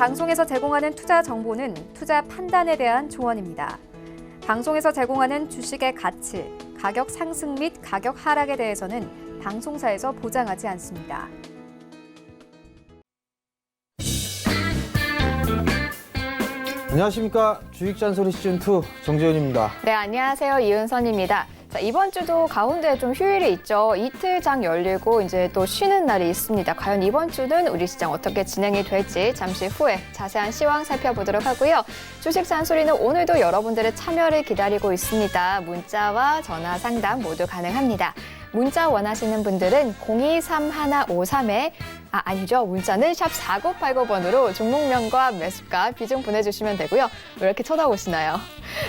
방송에서 제공하는 투자 정보는 투자 판단에 대한 조언입니다. 방송에서 제공하는 주식의 가치, 가격 상승 및 가격 하락에 대해서는 방송사에서 보장하지 않습니다. 안녕하십니까. 주식잔소리 시즌2 정재훈입니다. 네, 안녕하세요. 이은선입니다. 자, 이번 주도 가운데 좀 휴일이 있죠. 이틀장 열리고 이제 또 쉬는 날이 있습니다. 과연 이번 주는 우리 시장 어떻게 진행이 될지 잠시 후에 자세한 시황 살펴보도록 하고요. 주식 잔소리는 오늘도 여러분들의 참여를 기다리고 있습니다. 문자와 전화 상담 모두 가능합니다. 문자 원하시는 분들은 023-1153에 아니죠. 문자는 샵 4989번으로 종목명과 매수가 비중 보내주시면 되고요. 왜 이렇게 쳐다보시나요?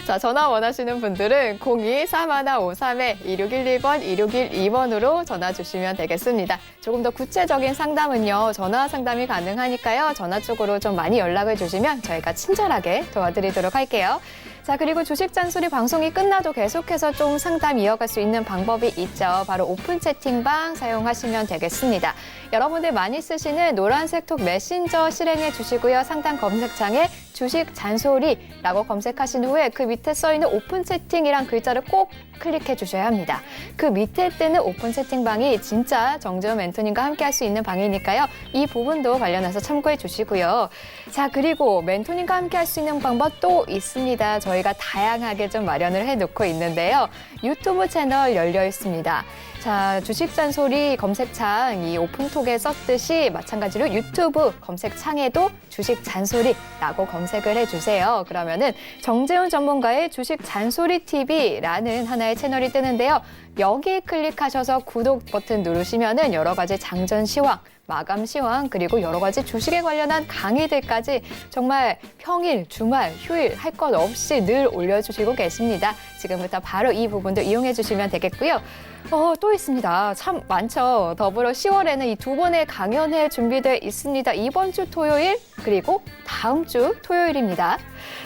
자, 전화 원하시는 분들은 02-3153-2612번, 2612번으로 전화 주시면 되겠습니다. 조금 더 구체적인 상담은요. 전화 상담이 가능하니까요. 전화 쪽으로 좀 많이 연락을 주시면 저희가 친절하게 도와드리도록 할게요. 자, 그리고 주식 잔소리 방송이 끝나도 계속해서 좀 상담 이어갈 수 있는 방법이 있죠. 바로 오픈 채팅방 사용하시면 되겠습니다. 여러분들 많이 쓰시는 노란색 톡 메신저 실행해 주시고요. 상단 검색창에 주식 잔소리라고 검색하신 후에 그 밑에 써있는 오픈 채팅이란 글자를 꼭 클릭해 주셔야 합니다. 그 밑에 뜨는 오픈 채팅방이 진짜 정재훈 멘토님과 함께 할 수 있는 방이니까요. 이 부분도 관련해서 참고해 주시고요. 자, 그리고 멘토님과 함께 할 수 있는 방법 또 있습니다. 저희가 다양하게 좀 마련을 해놓고 있는데요. 유튜브 채널 열려 있습니다. 자, 주식 잔소리 검색창 이 오픈톡에 썼듯이 마찬가지로 유튜브 검색창에도 주식 잔소리라고 검색을 해주세요. 그러면은 정재훈 전문가의 주식 잔소리 TV라는 하나의 채널이 뜨는데요. 여기 클릭하셔서 구독 버튼 누르시면은 여러 가지 장전 시황, 마감 시황, 그리고 여러 가지 주식에 관련한 강의들까지 정말 평일, 주말, 휴일 할 것 없이 늘 올려주시고 계십니다. 지금부터 바로 이 부분도 이용해 주시면 되겠고요. 또 있습니다. 참 많죠. 더불어 10월에는 이 두 번의 강연회 준비되어 있습니다. 이번 주 토요일 그리고 다음 주 토요일입니다.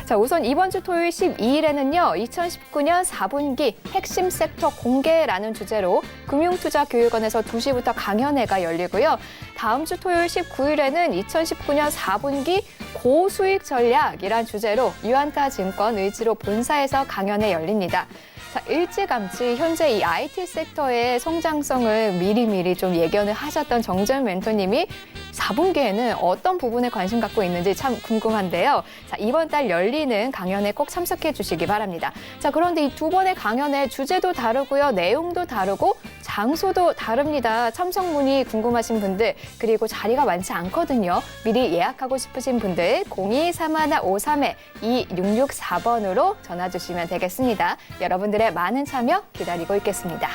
자, 우선 이번 주 토요일 12일에는요. 2019년 4분기 핵심 섹터 공개라는 주제로 금융투자교육원에서 2시부터 강연회가 열리고요. 다음 주 토요일 19일에는 2019년 4분기 고수익 전략이란 주제로 유한타증권 의지로 본사에서 강연회 열립니다. 자, 일찌감치 현재 이 IT 섹터의 성장성을 미리미리 좀 예견을 하셨던 정재훈 멘토님이 4분기에는 어떤 부분에 관심 갖고 있는지 참 궁금한데요. 자, 이번 달 열리는 강연에 꼭 참석해 주시기 바랍니다. 자, 그런데 이 두 번의 강연의 주제도 다르고요. 내용도 다르고 장소도 다릅니다. 참석 문의 궁금하신 분들 그리고 자리가 많지 않거든요. 미리 예약하고 싶으신 분들 023153-2664번으로 전화 주시면 되겠습니다. 여러분들의 많은 참여 기다리고 있겠습니다.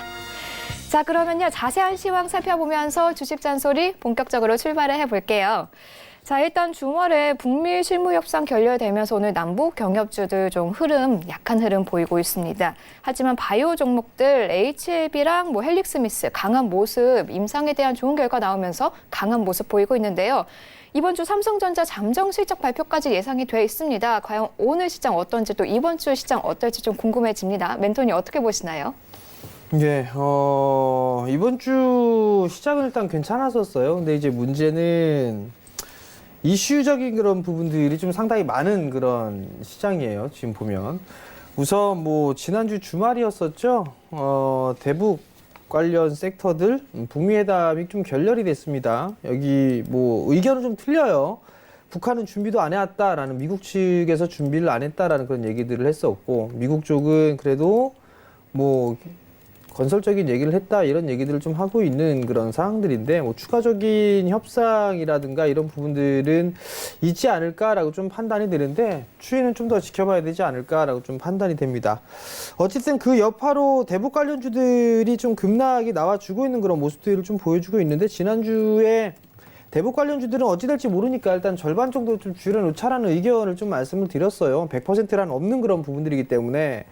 자, 그러면요. 자세한 시황 살펴보면서 주식 잔소리 본격적으로 출발을 해볼게요. 자, 일단 주말에 북미 실무 협상 결렬되면서 오늘 남북 경협주들 좀 약한 흐름 보이고 있습니다. 하지만 바이오 종목들 HLB랑 헬릭스미스 강한 모습, 임상에 대한 좋은 결과 나오면서 강한 모습 보이고 있는데요. 이번 주 삼성전자 잠정 실적 발표까지 예상이 돼 있습니다. 과연 오늘 시장 어떤지 또 이번 주 시장 어떨지 좀 궁금해집니다. 멘토님 어떻게 보시나요? 예, 이번 주 시작은 일단 괜찮았었어요. 근데 이제 문제는 이슈적인 그런 부분들이 좀 상당히 많은 그런 시장이에요. 지금 보면. 우선 지난주 주말이었었죠. 대북 관련 섹터들, 북미 회담이 좀 결렬이 됐습니다. 여기 의견은 좀 틀려요. 북한은 준비도 안 해왔다라는 미국 측에서 준비를 안 했다라는 그런 얘기들을 했었고, 미국 쪽은 그래도 건설적인 얘기를 했다 이런 얘기들을 좀 하고 있는 그런 상황들인데 추가적인 협상이라든가 이런 부분들은 있지 않을까라고 좀 판단이 되는데 추이는 좀 더 지켜봐야 되지 않을까라고 좀 판단이 됩니다. 어쨌든 그 여파로 대북 관련주들이 좀 급락이 나와주고 있는 그런 모습들을 좀 보여주고 있는데 지난주에 대북 관련주들은 어찌 될지 모르니까 일단 절반 정도 좀 줄여놓자라는 의견을 좀 말씀을 드렸어요. 100%란 없는 그런 부분들이기 때문에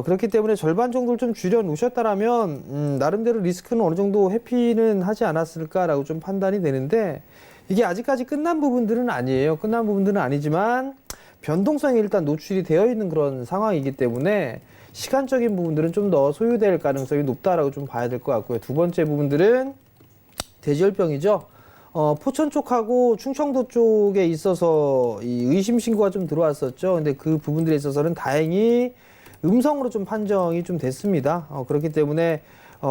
그렇기 때문에 절반 정도를 좀 줄여 놓으셨다라면 나름대로 리스크는 어느 정도 회피는 하지 않았을까라고 좀 판단이 되는데 이게 아직까지 끝난 부분들은 아니에요. 끝난 부분들은 아니지만 변동성이 일단 노출이 되어 있는 그런 상황이기 때문에 시간적인 부분들은 좀 더 소요될 가능성이 높다라고 좀 봐야 될 것 같고요. 두 번째 부분들은 돼지열병이죠. 포천 쪽하고 충청도 쪽에 있어서 이 의심 신고가 좀 들어왔었죠. 근데 그 부분들에 있어서는 다행히 음성으로 좀 판정이 좀 됐습니다. 그렇기 때문에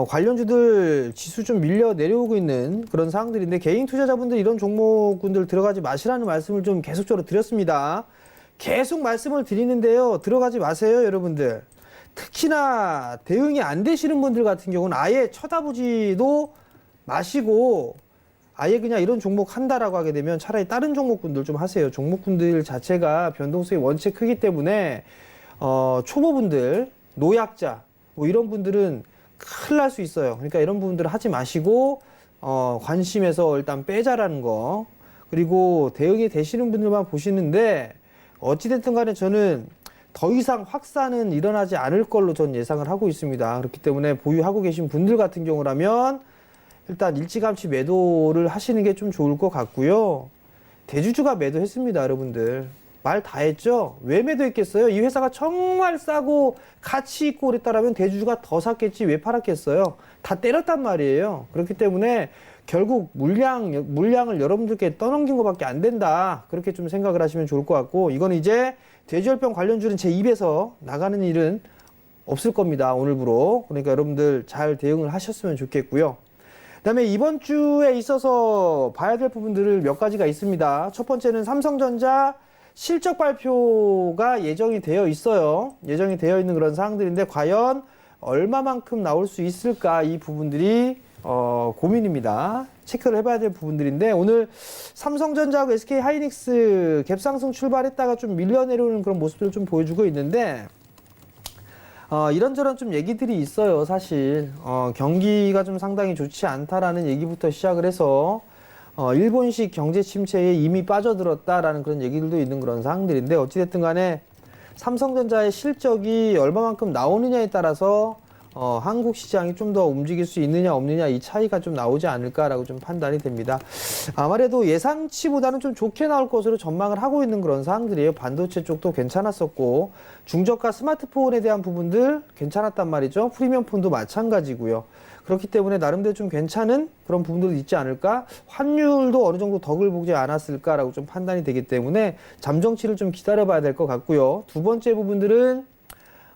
관련주들 지수 좀 밀려 내려오고 있는 그런 상황들인데 개인 투자자분들 이런 종목군들 들어가지 마시라는 말씀을 좀 계속적으로 드렸습니다. 계속 말씀을 드리는데요. 들어가지 마세요, 여러분들. 특히나 대응이 안 되시는 분들 같은 경우는 아예 쳐다보지도 마시고 아예 그냥 이런 종목 한다라고 하게 되면 차라리 다른 종목군들 좀 하세요. 종목군들 자체가 변동성이 원체 크기 때문에 초보분들, 노약자 뭐 이런 분들은 큰일 날 수 있어요. 그러니까 이런 부분들을 하지 마시고 관심에서 일단 빼자라는 거. 그리고 대응이 되시는 분들만 보시는데 어찌됐든 간에 저는 더 이상 확산은 일어나지 않을 걸로 전 예상을 하고 있습니다. 그렇기 때문에 보유하고 계신 분들 같은 경우라면 일단 일찌감치 매도를 하시는 게 좀 좋을 것 같고요. 대주주가 매도했습니다, 여러분들. 말 다 했죠? 왜 매도했겠어요? 이 회사가 정말 싸고 가치 있고 그랬다라면 대주주가 더 샀겠지 왜 팔았겠어요? 다 때렸단 말이에요. 그렇기 때문에 결국 물량을 여러분들께 떠넘긴 것밖에 안 된다. 그렇게 좀 생각을 하시면 좋을 것 같고, 이건 이제 돼지열병 관련주는 제 입에서 나가는 일은 없을 겁니다, 오늘부로. 그러니까 여러분들 잘 대응을 하셨으면 좋겠고요. 그다음에 이번 주에 있어서 봐야 될 부분들을 몇 가지가 있습니다. 첫 번째는 삼성전자 실적 발표가 예정이 되어 있어요. 예정이 되어 있는 그런 사항들인데 과연 얼마만큼 나올 수 있을까, 이 부분들이 고민입니다. 체크를 해봐야 될 부분들인데, 오늘 삼성전자하고 SK하이닉스 갭상승 출발했다가 좀 밀려 내려오는 그런 모습들을 좀 보여주고 있는데, 이런저런 좀 얘기들이 있어요, 사실. 경기가 좀 상당히 좋지 않다라는 얘기부터 시작을 해서 일본식 경제 침체에 이미 빠져들었다라는 그런 얘기들도 있는 그런 상황들인데, 어찌됐든 간에 삼성전자의 실적이 얼마만큼 나오느냐에 따라서 한국 시장이 좀 더 움직일 수 있느냐 없느냐, 이 차이가 좀 나오지 않을까라고 좀 판단이 됩니다. 아무래도 예상치보다는 좀 좋게 나올 것으로 전망을 하고 있는 그런 사항들이에요. 반도체 쪽도 괜찮았었고, 중저가 스마트폰에 대한 부분들 괜찮았단 말이죠. 프리미엄폰도 마찬가지고요. 그렇기 때문에 나름대로 좀 괜찮은 그런 부분들도 있지 않을까? 환율도 어느 정도 덕을 보지 않았을까라고 좀 판단이 되기 때문에 잠정치를 좀 기다려봐야 될 것 같고요. 두 번째 부분들은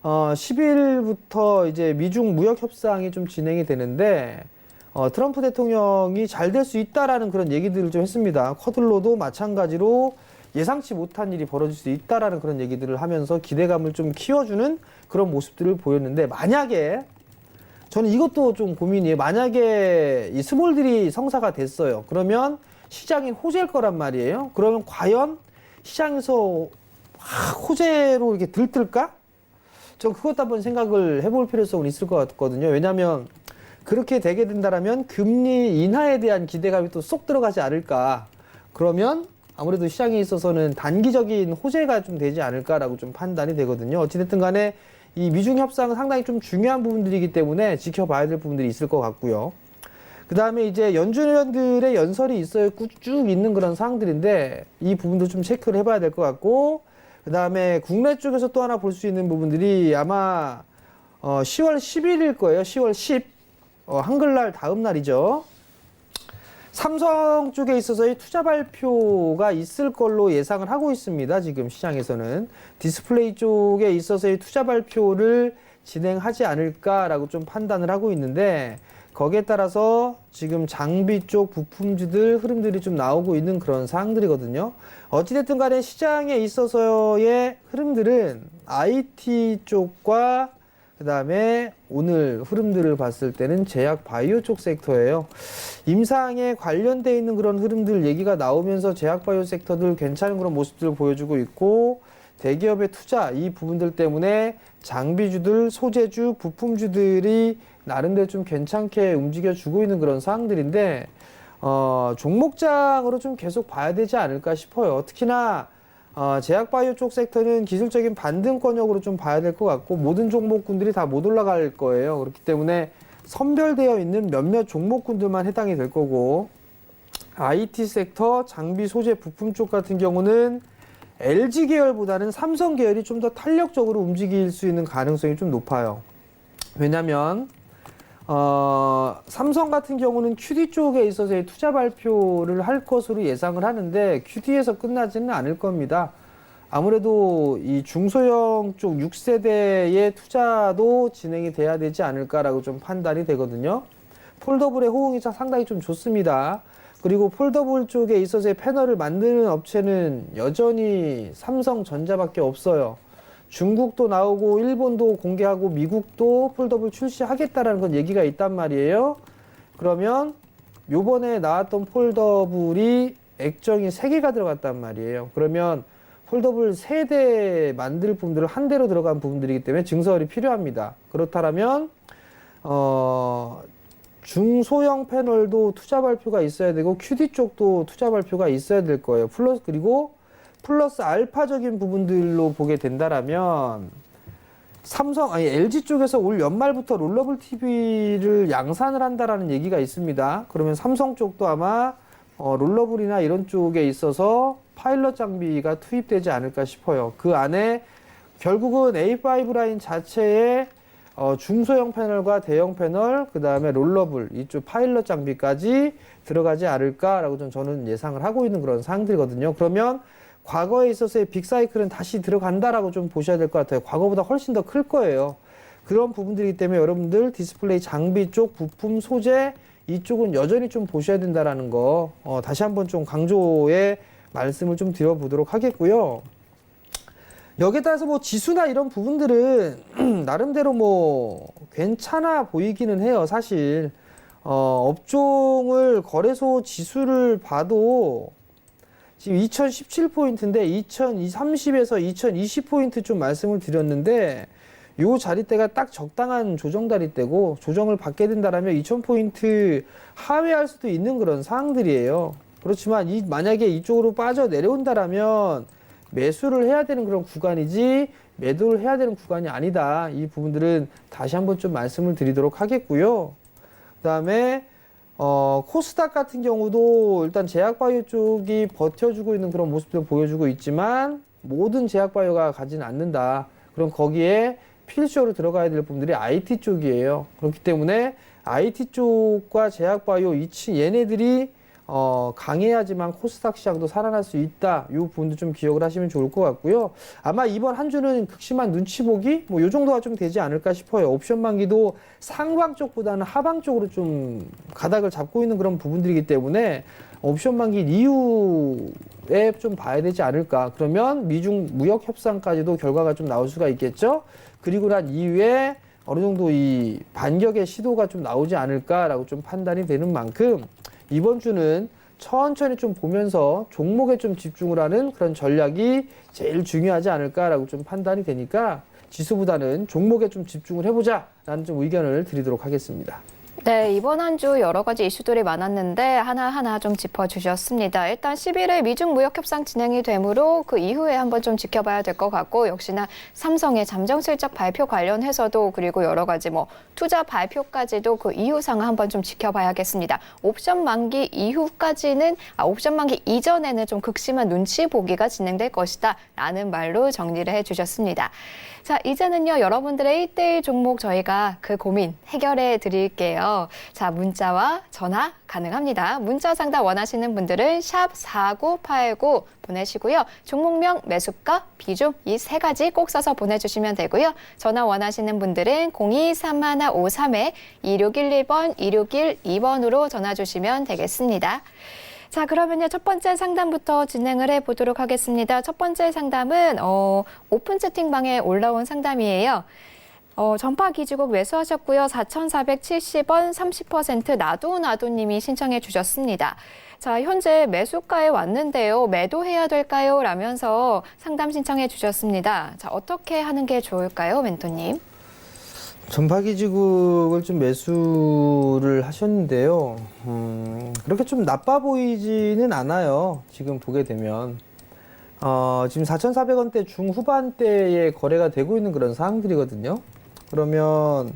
10일부터 이제 미중 무역 협상이 좀 진행이 되는데, 트럼프 대통령이 잘 될 수 있다라는 그런 얘기들을 좀 했습니다. 쿼들로도 마찬가지로 예상치 못한 일이 벌어질 수 있다라는 그런 얘기들을 하면서 기대감을 좀 키워주는 그런 모습들을 보였는데, 만약에 저는 이것도 좀 고민이에요. 만약에 이 스몰딜이 성사가 됐어요. 그러면 시장이 호재일 거란 말이에요. 그러면 과연 시장에서 호재로 이렇게 들뜰까? 전 그것도 한번 생각을 해볼 필요성은 있을 것 같거든요. 왜냐하면 그렇게 되게 된다라면 금리 인하에 대한 기대감이 또 쏙 들어가지 않을까. 그러면 아무래도 시장에 있어서는 단기적인 호재가 좀 되지 않을까라고 좀 판단이 되거든요. 어찌됐든 간에 이 미중 협상은 상당히 좀 중요한 부분들이기 때문에 지켜봐야 될 부분들이 있을 것 같고요. 그 다음에 이제 연준위원들의 연설이 있어요. 쭉 있는 그런 사항들인데, 이 부분도 좀 체크를 해봐야 될 것 같고, 그 다음에 국내 쪽에서 또 하나 볼 수 있는 부분들이 아마 10월 10일일 거예요. 10월 10. 한글날 다음 날이죠. 삼성 쪽에 있어서의 투자 발표가 있을 걸로 예상을 하고 있습니다. 지금 시장에서는 디스플레이 쪽에 있어서의 투자 발표를 진행하지 않을까라고 좀 판단을 하고 있는데, 거기에 따라서 지금 장비 쪽 부품주들 흐름들이 좀 나오고 있는 그런 사항들이거든요. 어찌됐든 간에 시장에 있어서의 흐름들은 IT 쪽과 그 다음에 오늘 흐름들을 봤을 때는 제약 바이오 쪽 섹터예요. 임상에 관련되어 있는 그런 흐름들 얘기가 나오면서 제약 바이오 섹터들 괜찮은 그런 모습들을 보여주고 있고, 대기업의 투자 이 부분들 때문에 장비주들, 소재주, 부품주들이 나름대로 좀 괜찮게 움직여주고 있는 그런 상황들인데, 종목장으로 좀 계속 봐야 되지 않을까 싶어요. 특히나 제약바이오 쪽 섹터는 기술적인 반등권역으로 좀 봐야 될 것 같고, 모든 종목군들이 다 못 올라갈 거예요. 그렇기 때문에 선별되어 있는 몇몇 종목군들만 해당이 될 거고, IT 섹터, 장비, 소재, 부품 쪽 같은 경우는 LG 계열보다는 삼성 계열이 좀 더 탄력적으로 움직일 수 있는 가능성이 좀 높아요. 왜냐면 삼성 같은 경우는 QD 쪽에 있어서의 투자 발표를 할 것으로 예상을 하는데 QD에서 끝나지는 않을 겁니다. 아무래도 이 중소형 쪽 6세대의 투자도 진행이 돼야 되지 않을까라고 좀 판단이 되거든요. 폴더블의 호응이 상당히 좀 좋습니다. 그리고 폴더블 쪽에 있어서의 패널을 만드는 업체는 여전히 삼성전자밖에 없어요. 중국도 나오고 일본도 공개하고 미국도 폴더블 출시하겠다라는 건 얘기가 있단 말이에요. 그러면 요번에 나왔던 폴더블이 액정이 3개가 들어갔단 말이에요. 그러면 폴더블 3대 만들 부분들을 한 대로 들어간 부분들이기 때문에 증설이 필요합니다. 그렇다면 중소형 패널도 투자 발표가 있어야 되고 QD 쪽도 투자 발표가 있어야 될 거예요. 그리고 플러스 알파적인 부분들로 보게 된다라면 LG 쪽에서 올 연말부터 롤러블 TV를 양산을 한다라는 얘기가 있습니다. 그러면 삼성 쪽도 아마 롤러블이나 이런 쪽에 있어서 파일럿 장비가 투입되지 않을까 싶어요. 그 안에 결국은 A5 라인 자체에 중소형 패널과 대형 패널, 그 다음에 롤러블, 이쪽 파일럿 장비까지 들어가지 않을까라고 저는 예상을 하고 있는 그런 사항들이거든요. 그러면 과거에 있어서의 빅사이클은 다시 들어간다라고 좀 보셔야 될 것 같아요. 과거보다 훨씬 더 클 거예요. 그런 부분들이기 때문에 여러분들 디스플레이 장비 쪽, 부품, 소재 이쪽은 여전히 좀 보셔야 된다라는 거 다시 한번 좀 강조의 말씀을 좀 드려보도록 하겠고요. 여기에 따라서 뭐 지수나 이런 부분들은 나름대로 뭐 괜찮아 보이기는 해요. 사실 업종을 거래소 지수를 봐도 지금 2017포인트인데 2030에서 2020포인트 좀 말씀을 드렸는데 요 자리대가 딱 적당한 조정 자리대고 조정을 받게 된다라면 2000포인트 하회할 수도 있는 그런 상황들이에요. 그렇지만 만약에 이쪽으로 빠져 내려온다라면 매수를 해야 되는 그런 구간이지 매도를 해야 되는 구간이 아니다. 이 부분들은 다시 한번 좀 말씀을 드리도록 하겠고요. 그 다음에 코스닥 같은 경우도 일단 제약바이오 쪽이 버텨주고 있는 그런 모습들을 보여주고 있지만 모든 제약바이오가 가지는 않는다. 그럼 거기에 필수적으로 들어가야 될 부분들이 IT 쪽이에요. 그렇기 때문에 IT 쪽과 제약바이오 얘네들이 강해야지만 코스닥 시장도 살아날 수 있다. 이 부분도 좀 기억을 하시면 좋을 것 같고요. 아마 이번 한 주는 극심한 눈치 보기 뭐 요 정도가 좀 되지 않을까 싶어요. 옵션 만기도 상방 쪽보다는 하방 쪽으로 좀 가닥을 잡고 있는 그런 부분들이기 때문에 옵션 만기 이후에 좀 봐야 되지 않을까. 그러면 미중 무역 협상까지도 결과가 좀 나올 수가 있겠죠. 그리고 난 이후에 어느 정도 이 반격의 시도가 좀 나오지 않을까라고 좀 판단이 되는 만큼 이번 주는 천천히 좀 보면서 종목에 좀 집중을 하는 그런 전략이 제일 중요하지 않을까라고 좀 판단이 되니까 지수보다는 종목에 좀 집중을 해보자라는 좀 의견을 드리도록 하겠습니다. 네, 이번 한 주 여러 가지 이슈들이 많았는데 하나하나 좀 짚어주셨습니다. 일단 11일 미중 무역 협상 진행이 되므로 그 이후에 한번 좀 지켜봐야 될 것 같고 역시나 삼성의 잠정 실적 발표 관련해서도 그리고 여러 가지 뭐 투자 발표까지도 그 이후 상황 한번 좀 지켜봐야겠습니다. 옵션 만기 이후까지는 옵션 만기 이전에는 좀 극심한 눈치 보기가 진행될 것이다 라는 말로 정리를 해주셨습니다. 자, 이제는요, 여러분들의 1대1 종목 저희가 그 고민 해결해 드릴게요. 자, 문자와 전화 가능합니다. 문자 상담 원하시는 분들은 샵 4989 보내시고요. 종목명, 매수가, 비중 이 세 가지 꼭 써서 보내주시면 되고요. 전화 원하시는 분들은 023153-2611번, 2612번으로 전화 주시면 되겠습니다. 자, 그러면요, 첫 번째 상담부터 진행을 해보도록 하겠습니다. 첫 번째 상담은 오픈 채팅방에 올라온 상담이에요. 전파 기지국 매수하셨고요. 4,470원 30% 나도님이 신청해 주셨습니다. 자, 현재 매수가에 왔는데요. 매도해야 될까요? 라면서 상담 신청해 주셨습니다. 자, 어떻게 하는 게 좋을까요, 멘토님? 전파기지국을 좀 매수를 하셨는데요. 그렇게 좀 나빠 보이지는 않아요. 지금 보게 되면. 지금 4,400원대 중후반대에 거래가 되고 있는 그런 상황들이거든요. 그러면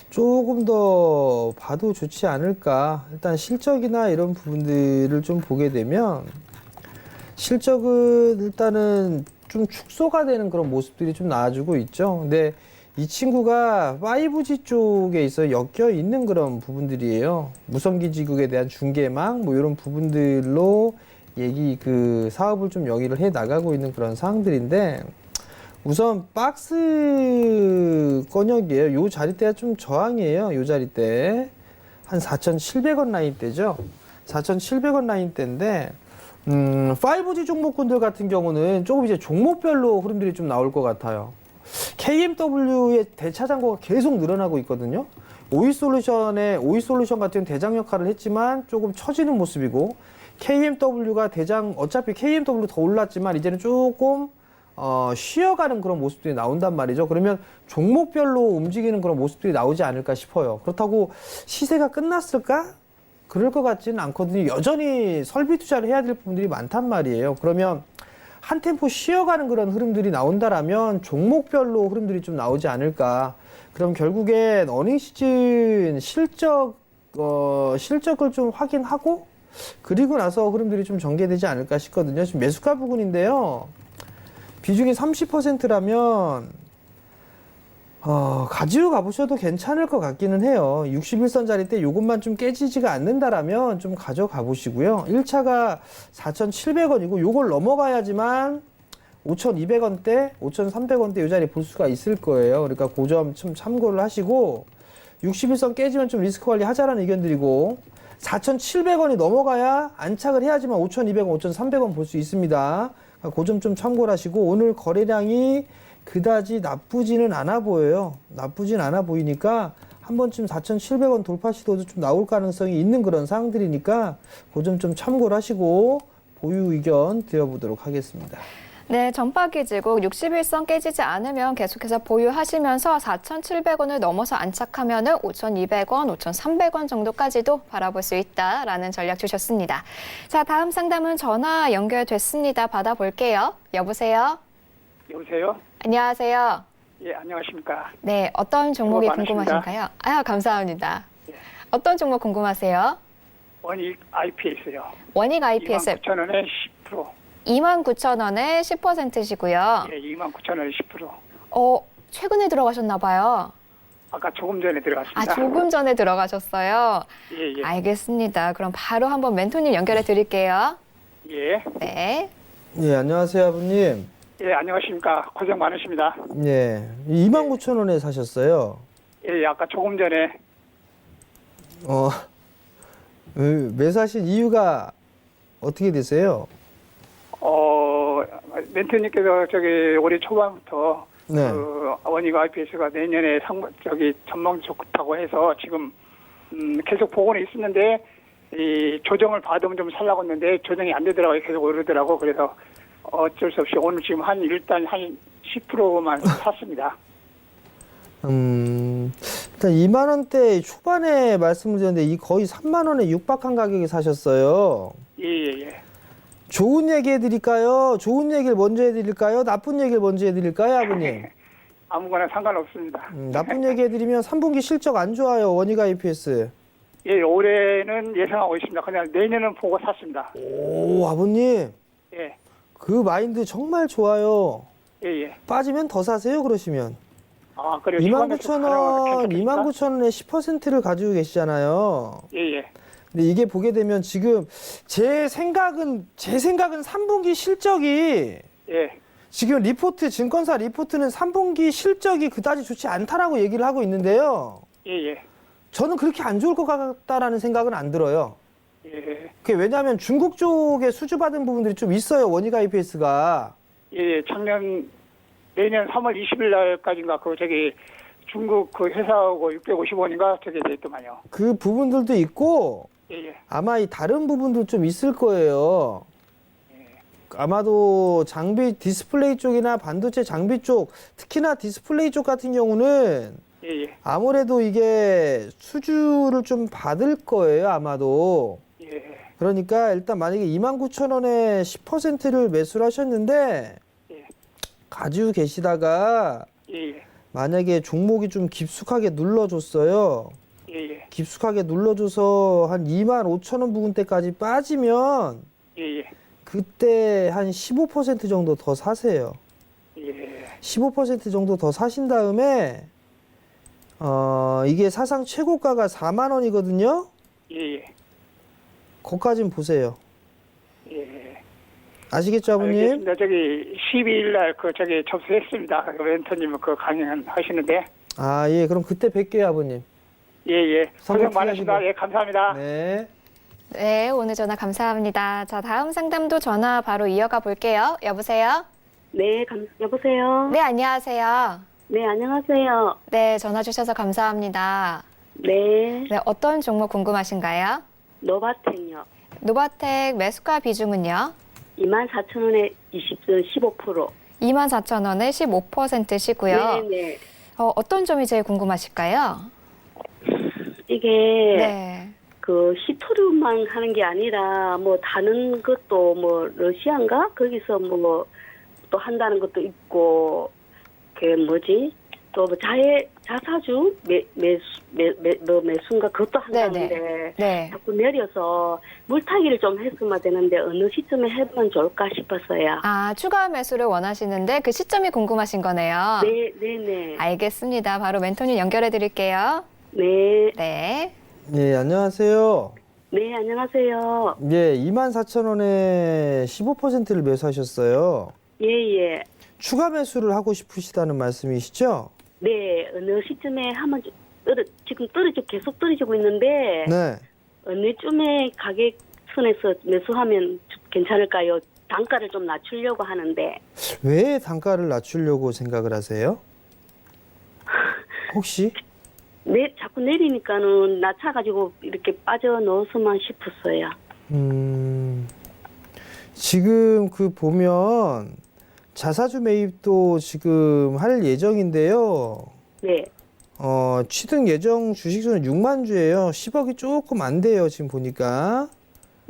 조금 더 봐도 좋지 않을까. 일단 실적이나 이런 부분들을 좀 보게 되면 실적은 일단은 좀 축소가 되는 그런 모습들이 좀 나와주고 있죠. 근데 이 친구가 5G 쪽에 있어 엮여 있는 그런 부분들이에요. 무성기지국에 대한 중계망 뭐 이런 부분들로 사업을 좀 영위를 해 나가고 있는 그런 사항들인데, 우선 박스 권역이에요. 요 자리대가 좀 저항이에요. 요 자리대 한 4,700원 라인대죠. 4,700원 라인대인데 5G 종목군들 같은 경우는 조금 이제 종목별로 흐름들이 좀 나올 것 같아요. KMW의 대차장고가 계속 늘어나고 있거든요. 오이솔루션 같은 대장 역할을 했지만 조금 처지는 모습이고, KMW가 어차피 KMW 더 올랐지만 이제는 조금 쉬어가는 그런 모습들이 나온단 말이죠. 그러면 종목별로 움직이는 그런 모습들이 나오지 않을까 싶어요. 그렇다고 시세가 끝났을까? 그럴 것 같지는 않거든요. 여전히 설비 투자를 해야 될 부분들이 많단 말이에요. 그러면 한 템포 쉬어가는 그런 흐름들이 나온다라면 종목별로 흐름들이 좀 나오지 않을까. 그럼 결국엔 어닝 시즌 실적을 좀 확인하고 그리고 나서 흐름들이 좀 전개되지 않을까 싶거든요. 지금 매수가 부근인데요. 비중이 30%라면 가지고 가보셔도 괜찮을 것 같기는 해요. 61선짜리 때 요것만 좀 깨지지가 않는다라면 좀 가져가 보시고요. 1차가 4,700원이고 요걸 넘어가야지만 5,200원대, 5,300원대 요 자리 볼 수가 있을 거예요. 그러니까 그 점 좀 참고를 하시고, 61선 깨지면 좀 리스크 관리 하자라는 의견드리고, 4,700원이 넘어가야 안착을 해야지만 5,200원, 5,300원 볼 수 있습니다. 그 점 좀 참고를 하시고, 오늘 거래량이 그다지 나쁘지는 않아 보여요. 나쁘진 않아 보이니까 한 번쯤 4,700원 돌파 시도도 좀 나올 가능성이 있는 그런 상황들이니까 그 점 좀 참고를 하시고 보유 의견 드려보도록 하겠습니다. 네, 전파기지국 61선 깨지지 않으면 계속해서 보유하시면서 4,700원을 넘어서 안착하면은 5,200원, 5,300원 정도까지도 바라볼 수 있다라는 전략 주셨습니다. 자, 다음 상담은 전화 연결됐습니다. 받아볼게요. 여보세요? 여보세요? 안녕하세요. 예, 안녕하십니까. 네, 어떤 종목이 수고 많으십니다. 궁금하신가요? 감사합니다. 예. 어떤 종목 궁금하세요? 원익 IPS요. 원익 IPS 29,000원에 10%. 29,000원에 10%시고요. 예, 29,000원에 10%. 최근에 들어가셨나 봐요. 아까 조금 전에 들어갔습니다. 조금 전에 들어가셨어요. 예, 예. 알겠습니다. 그럼 바로 한번 멘토님 연결해 드릴게요. 예. 네. 예, 안녕하세요, 아버님. 예, 안녕하십니까. 고생 많으십니다. 예, 29,000원에 사셨어요. 예, 아까 조금 전에 매수하신 이유가 어떻게 되세요? 멘토님께서 올해 초반부터 네. 원익 IPS가 내년에 전망 좋다고 해서 지금 계속 보고는 있었는데 이 조정을 받으면 좀 살라고 했는데 조정이 안 되더라고요. 계속 오르더라고. 그래서 어쩔 수 없이 오늘 지금 일단 한 10%만 샀습니다. 일단 2만 원대 초반에 말씀을 드렸는데 이 거의 3만 원에 육박한 가격에 사셨어요. 예. 좋은 얘기 해드릴까요? 좋은 얘기를 먼저 해드릴까요? 나쁜 얘기를 먼저 해드릴까요, 아버님? 아무거나 상관없습니다. 나쁜 얘기 해드리면 3분기 실적 안 좋아요, 원익 IPS. 예, 올해는 예상하고 있습니다. 그냥 내년은 보고 샀습니다. 오, 아버님. 예, 그 마인드 정말 좋아요. 예. 빠지면 더 사세요, 그러시면. 아, 그래요. 29,000원, 29,000원에 10%를 가지고 계시잖아요. 예. 근데 이게 보게 되면 지금 제 생각은 3분기 실적이 예. 지금 증권사 리포트는 3분기 실적이 그다지 좋지 않다라고 얘기를 하고 있는데요. 예. 저는 그렇게 안 좋을 것 같다라는 생각은 안 들어요. 예. 그게 왜냐하면 중국 쪽에 수주받은 부분들이 좀 있어요, 원익 IPS가. 예, 내년 3월 20일 날까지인가 중국 그 회사하고 650원인가 됐더만요. 그 부분들도 있고 예. 아마 이 다른 부분도 좀 있을 거예요. 아마도 장비 디스플레이 쪽이나 반도체 장비 쪽, 특히나 디스플레이 쪽 같은 경우는 예. 아무래도 이게 수주를 좀 받을 거예요, 아마도. 예. 그러니까 일단 만약에 29,000원에 10%를 매수를 하셨는데 예. 가지고 계시다가 예. 만약에 종목이 좀 깊숙하게 눌러줬어요. 예. 깊숙하게 눌러줘서 한 25,000원 부근대까지 빠지면 예. 그때 한 15% 정도 더 사세요. 예. 15% 정도 더 사신 다음에 이게 사상 최고가가 4만 원이거든요. 예, 예. 거기까진 보세요. 예. 아시겠죠, 아버님? 알겠습니다. 저기 12일 날 접수했습니다. 그 멘토님 그 강연 하시는데. 아, 예. 그럼 그때 뵐게요, 아버님. 예, 예. 선거 고생 많으십니다. 투자하시고. 예, 감사합니다. 네. 네, 오늘 전화 감사합니다. 자, 다음 상담도 전화 바로 이어가 볼게요. 여보세요? 네, 여보세요? 네, 안녕하세요. 네, 안녕하세요. 네, 전화 주셔서 감사합니다. 네, 네, 어떤 종목 궁금하신가요? 노바텐요. 노바텍 매수가 비중은요? 24,000원에 15%. 24,000원에 15%시고요. 네, 네. 어떤 점이 제일 궁금하실까요? 이게 네. 그 시토류만 하는 게 아니라 뭐 다른 것도 뭐 러시아인가? 거기서 뭐 또 한다는 것도 있고 그 뭐지? 또뭐 자사주 매수인가 그것도 한다는데 네. 자꾸 내려서 물타기를 좀 했으면 되는데 어느 시점에 해보면 좋을까 싶었어요. 아, 추가 매수를 원하시는데 그 시점이 궁금하신 거네요. 네, 네, 네. 알겠습니다. 바로 멘토님 연결해 드릴게요. 네, 네. 예, 안녕하세요. 네, 안녕하세요. 예, 24,000원에 15%를 매수하셨어요. 예, 예. 추가 매수를 하고 싶으시다는 말씀이시죠? 네, 어느 시점에 하면 지금 계속 떨어지고 있는데 네. 어느쯤에 가격 선에서 매수하면 괜찮을까요? 단가를 좀 낮추려고 하는데. 왜 단가를 낮추려고 생각을 하세요? 혹시? 네, 자꾸 내리니까는 낮춰가지고 이렇게 빠져 넣어서만 싶었어요. 지금 보면 자사주 매입도 지금 할 예정인데요. 네, 취득 예정 주식수는 6만 주예요. 10억이 조금 안 돼요. 지금 보니까.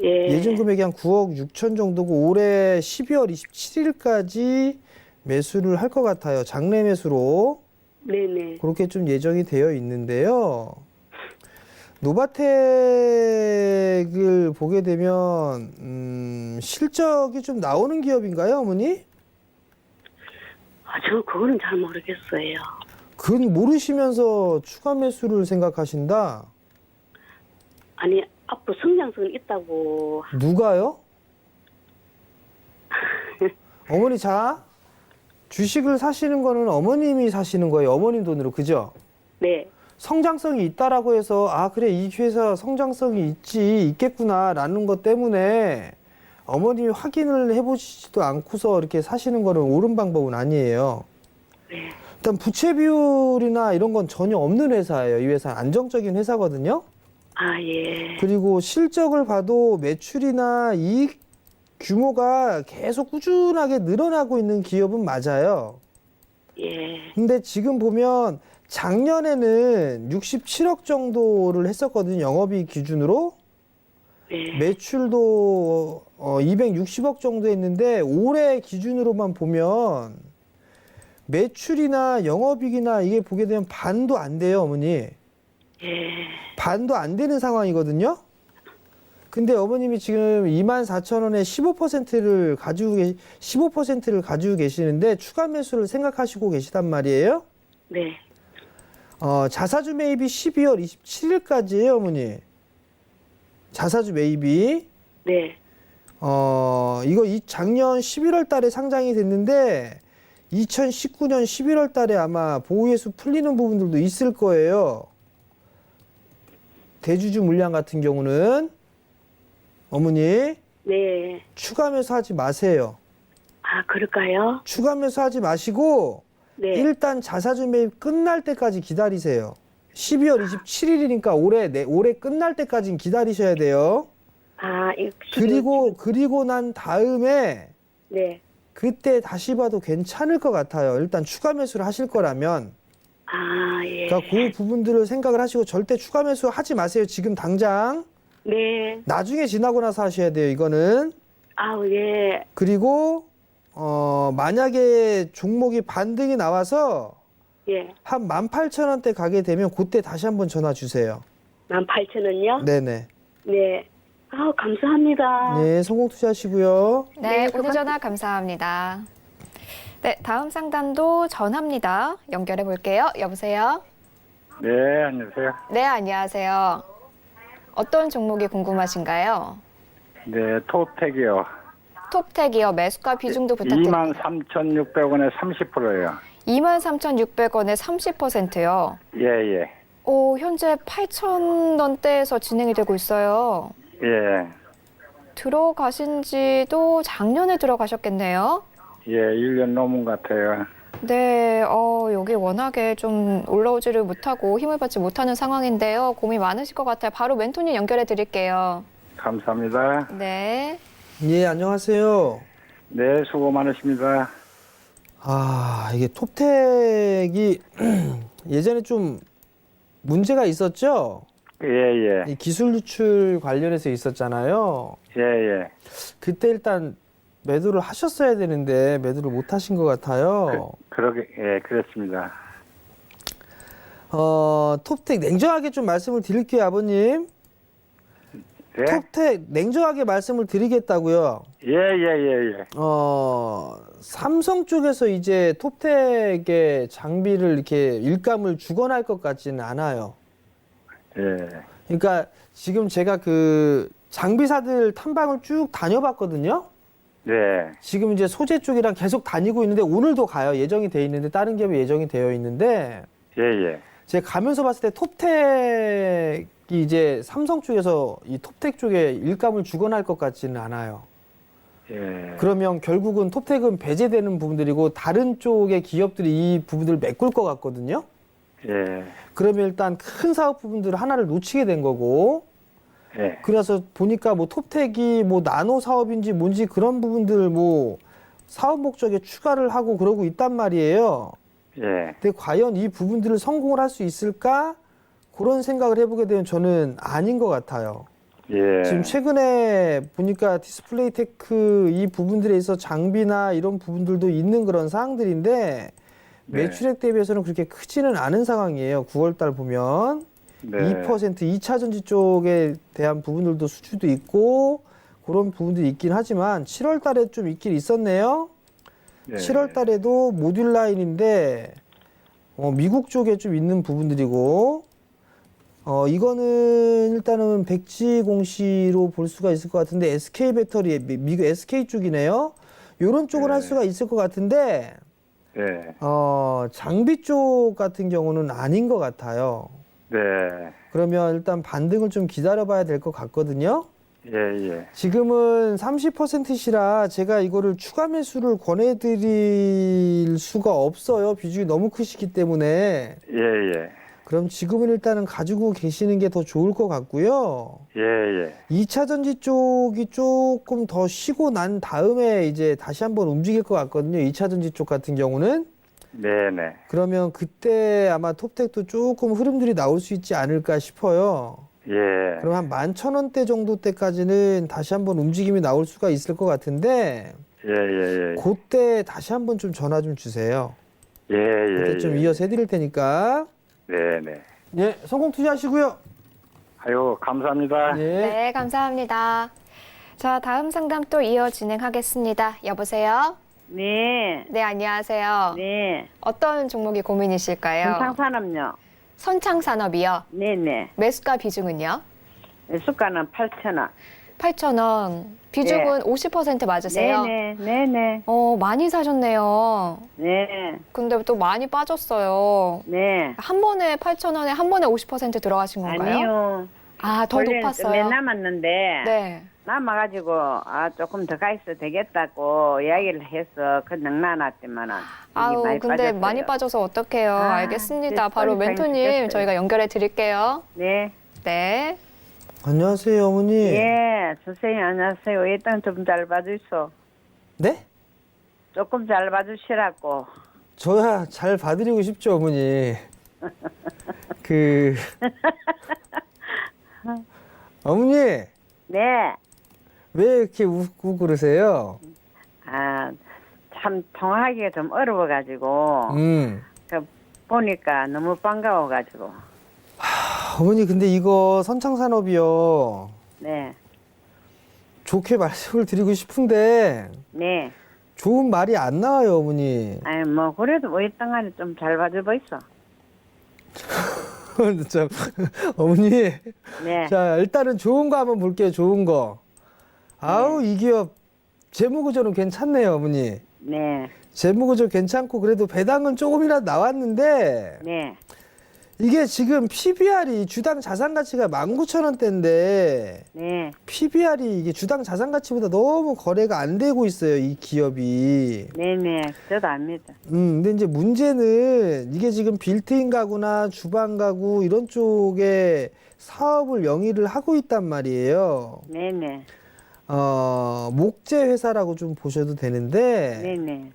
예. 예정 금액이 한 9억 6천 정도고 올해 12월 27일까지 매수를 할 것 같아요. 장내 매수로. 네네. 그렇게 좀 예정이 되어 있는데요. 노바텍을 보게 되면 실적이 좀 나오는 기업인가요, 어머니? 저 그거는 잘 모르겠어요. 그건 모르시면서 추가 매수를 생각하신다? 아니, 앞으로 성장성은 있다고. 누가요? 어머니, 자, 주식을 사시는 거는 어머님이 사시는 거예요. 어머님 돈으로, 그죠? 네, 성장성이 있다라고 해서 그래, 이 회사 성장성이 있겠구나라는 것 때문에 어머님이 확인을 해보시지도 않고서 이렇게 사시는 거는 옳은 방법은 아니에요. 네. 일단 부채 비율이나 이런 건 전혀 없는 회사예요. 이 회사는 안정적인 회사거든요. 예. 그리고 실적을 봐도 매출이나 이익 규모가 계속 꾸준하게 늘어나고 있는 기업은 맞아요. 예. 근데 지금 보면 작년에는 67억 정도를 했었거든요. 영업이익 기준으로. 네. 매출도 260억 정도 했는데 올해 기준으로만 보면 매출이나 영업이익이나 이게 보게 되면 반도 안 돼요, 어머니. 예. 반도 안 되는 상황이거든요. 근데 어머님이 지금 24,000원에 15%를 가지고 계시는데 추가 매수를 생각하시고 계시단 말이에요. 네. 자사주 매입이 12월 27일까지예요, 어머니. 자사주 매입이. 네. 이거 작년 11월 달에 상장이 됐는데 2019년 11월 달에 아마 보호예수 풀리는 부분들도 있을 거예요. 대주주 물량 같은 경우는 어머니 네. 추가 매수하지 마세요. 그럴까요? 추가 매수하지 마시고 네. 일단 자사주 매입 끝날 때까지 기다리세요. 12월 27일이니까 올해 끝날 때까지는 기다리셔야 돼요. 그리고 난 다음에 네. 그때 다시 봐도 괜찮을 것 같아요. 일단 추가 매수를 하실 거라면. 예. 그러니까 그 부분들을 생각을 하시고 절대 추가 매수 하지 마세요. 지금 당장. 네. 나중에 지나고 나서 하셔야 돼요. 이거는. 예. 그리고 만약에 종목이 반등이 나와서 예. 한 18,000원대 가게 되면 그때 다시 한번 전화 주세요. 18,000원요? 네네. 네. 감사합니다. 네, 성공 투자하시고요. 네, 네, 오늘 전화 감사합니다. 네, 다음 상담도 전화입니다. 연결해 볼게요. 여보세요? 네, 안녕하세요. 네, 안녕하세요. 어떤 종목이 궁금하신가요? 네, 토텍이요. 톱텍이요. 매수가 비중도 부탁드립니다. 23,600원에 30%예요. 23,600원에 30%요. 예, 예. 오, 현재 8,000원대에서 진행이 되고 있어요. 예. 들어가신 지도 작년에 들어가셨겠네요. 예, 1년 넘은 것 같아요. 네, 여기 워낙에 좀 올라오지를 못하고 힘을 받지 못하는 상황인데요. 고민 많으실 것 같아요. 바로 멘토님 연결해 드릴게요. 감사합니다. 네. 예, 안녕하세요. 네, 수고 많으십니다. 이게 톱텍이 예전에 좀 문제가 있었죠? 예, 예. 이 기술 유출 관련해서 있었잖아요. 예, 예. 그때 일단 매도를 하셨어야 되는데 매도를 못 하신 것 같아요. 그러게, 예, 그렇습니다. 톱텍 냉정하게 좀 말씀을 드릴게요, 아버님. 예? 톱텍 냉정하게 말씀을 드리겠다고요. 예, 예, 예, 예. 삼성 쪽에서 이제 톱텍의 장비를 이렇게 일감을 주거날 것 같지는 않아요. 예. 그러니까 지금 제가 그 장비사들 탐방을 쭉 다녀봤거든요. 네. 지금 이제 소재 쪽이랑 계속 다니고 있는데 오늘도 가요. 예정이 돼 있는데 다른 기업이 예정이 되어 있는데 예, 예. 제가 가면서 봤을 때 톱텍이 이제 삼성 쪽에서 이 톱텍 쪽에 일감을 주거날 것 같지는 않아요. 예. 그러면 결국은 톱텍은 배제되는 부분들이고 다른 쪽의 기업들이 이 부분들을 메꿀 것 같거든요. 예. 그러면 일단 큰 사업 부분들을 하나를 놓치게 된 거고, 예. 그래서 보니까 뭐 톱텍이 뭐 나노 사업인지 뭔지 그런 부분들 뭐 사업 목적에 추가를 하고 그러고 있단 말이에요. 예. 근데 과연 이 부분들을 성공을 할 수 있을까? 그런 생각을 해보게 되면 저는 아닌 것 같아요. 예. 지금 최근에 보니까 디스플레이 테크 이 부분들에 있어 장비나 이런 부분들도 있는 그런 사항들인데 네. 매출액 대비해서는 그렇게 크지는 않은 상황이에요. 9월 달 보면 네. 2% 2차 전지 쪽에 대한 부분들도 수주도 있고 그런 부분들이 있긴 하지만 7월 달에 좀 있긴 있었네요. 네. 7월 달에도 모듈 라인인데 미국 쪽에 좀 있는 부분들이고 이거는 일단은 백지 공시로 볼 수가 있을 것 같은데 SK 배터리 미국 SK 쪽이네요. 요런 쪽을 네. 할 수가 있을 것 같은데 네. 장비 쪽 같은 경우는 아닌 것 같아요. 네. 그러면 일단 반등을 좀 기다려 봐야 될 것 같거든요. 예, 예. 지금은 30%시라 제가 이거를 추가 매수를 권해드릴 수가 없어요. 비중이 너무 크시기 때문에. 예, 예. 그럼 지금은 일단은 가지고 계시는 게 더 좋을 것 같고요. 예, 예. 2차 전지 쪽이 조금 더 쉬고 난 다음에 이제 다시 한번 움직일 것 같거든요. 2차 전지 쪽 같은 경우는. 네네. 그러면 그때 아마 톱텍도 조금 흐름들이 나올 수 있지 않을까 싶어요. 예. 그럼 한 11,000원대 정도 때까지는 다시 한번 움직임이 나올 수가 있을 것 같은데 예, 예, 예. 그때 다시 한번 좀 전화 좀 주세요. 예, 예. 그때 좀 이어서 해드릴 테니까. 네네. 예, 성공 투자하시고요. 아유, 감사합니다. 예. 네, 감사합니다. 자, 다음 상담 또 이어 진행하겠습니다. 여보세요? 네, 네, 안녕하세요. 네. 어떤 종목이 고민이실까요? 선창산업요. 선창산업이요. 네네. 매수가 비중은요? 수가는 8,000원. 8,000원. 비중은 50% 맞으세요? 네네. 많이 사셨네요. 네, 근데 또 많이 빠졌어요. 네. 한 번에 8,000원에 한 번에 50% 들어가신 건가요? 아니요. 아, 더 원래 높았어요? 몇 남았는데, 네. 남아가지고, 조금 더 가 있어도 되겠다고 이야기를 해서 그냥 나눴지만은. 아우, 많이 근데 빠졌어요. 많이 빠져서 어떡해요. 알겠습니다. 바로 세상에 멘토님 죽겠어요. 저희가 연결해 드릴게요. 네. 네. 안녕하세요, 어머니. 예, 선생님 안녕하세요. 일단 좀 잘 봐주소. 네? 조금 잘 봐주시라고. 저야 잘 봐드리고 싶죠, 어머니. 어머니, 네. 왜 이렇게 웃고 그러세요? 참 통화하기가 좀 어려워가지고 보니까 너무 반가워가지고. 어머니, 근데 이거 선창산업이요. 네, 좋게 말씀을 드리고 싶은데 네. 좋은 말이 안 나와요, 어머니. 아니 뭐 그래도 우리 땅아리 좀 잘 봐주고 있어. 참, 어머니. 네. 자, 일단은 좋은 거 한번 볼게요, 좋은 거. 아우, 이 기업 재무구조는 괜찮네요, 어머니. 네. 재무구조 괜찮고 그래도 배당은 조금이라도 나왔는데 네. 이게 지금 PBR이 주당 자산 가치가 19,000원대인데 네. PBR이 이게 주당 자산 가치보다 너무 거래가 안 되고 있어요, 이 기업이. 네네. 저도 압니다. 근데 이제 문제는 이게 지금 빌트인 가구나 주방 가구 이런 쪽에 사업을 영위를 하고 있단 말이에요. 네네. 목재 회사라고 좀 보셔도 되는데 네네.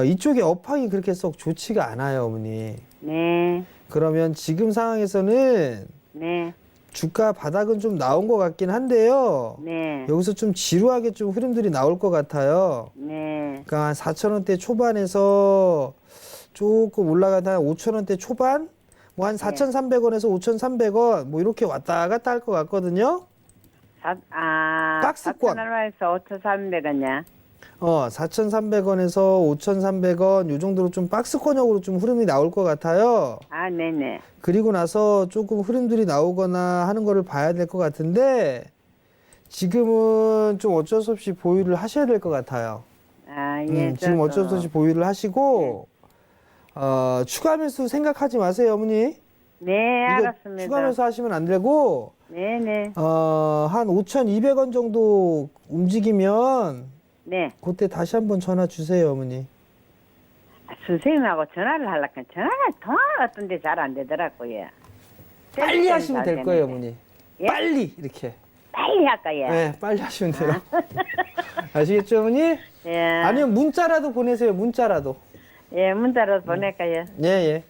이쪽에 업황이 그렇게 썩 좋지가 않아요, 어머니. 네. 그러면 지금 상황에서는 네. 주가 바닥은 좀 나온 것 같긴 한데요. 네. 여기서 좀 지루하게 좀 흐름들이 나올 것 같아요. 네. 그러니까 한 4,000원대 초반에서 조금 올라가다 한 5,000원대 초반? 뭐 한 4,300원에서 5,300원 뭐 이렇게 왔다 갔다 할 것 같거든요. 박스권. 4,000원에서 5,300원이야. 4,300원에서 5,300원 요 정도로 좀 박스권역으로 좀 흐름이 나올 것 같아요. 아, 네네. 그리고 나서 조금 흐름들이 나오거나 하는 거를 봐야 될 것 같은데 지금은 좀 어쩔 수 없이 보유를 하셔야 될 것 같아요. 아, 예. 지금 저도. 어쩔 수 없이 보유를 하시고 추가 매수 생각하지 마세요, 어머니. 네, 이거 알았습니다. 추가 매수 하시면 안 되고 네네. 한 5,200원 정도 움직이면 네. 그때 다시 한번 전화 주세요, 어머니. 선생님하고 전화를 하려니까 통화가 같은데 잘 안 되더라고요. 빨리 하시면 잘 될 거예요, 되는데. 어머니. 예? 빨리 이렇게. 빨리 할까요? 네, 빨리 하시면 돼요. 아시겠죠, 어머니? 예. 아니면 문자라도 보내세요, 문자라도. 예, 문자로 보낼까요? 예, 예.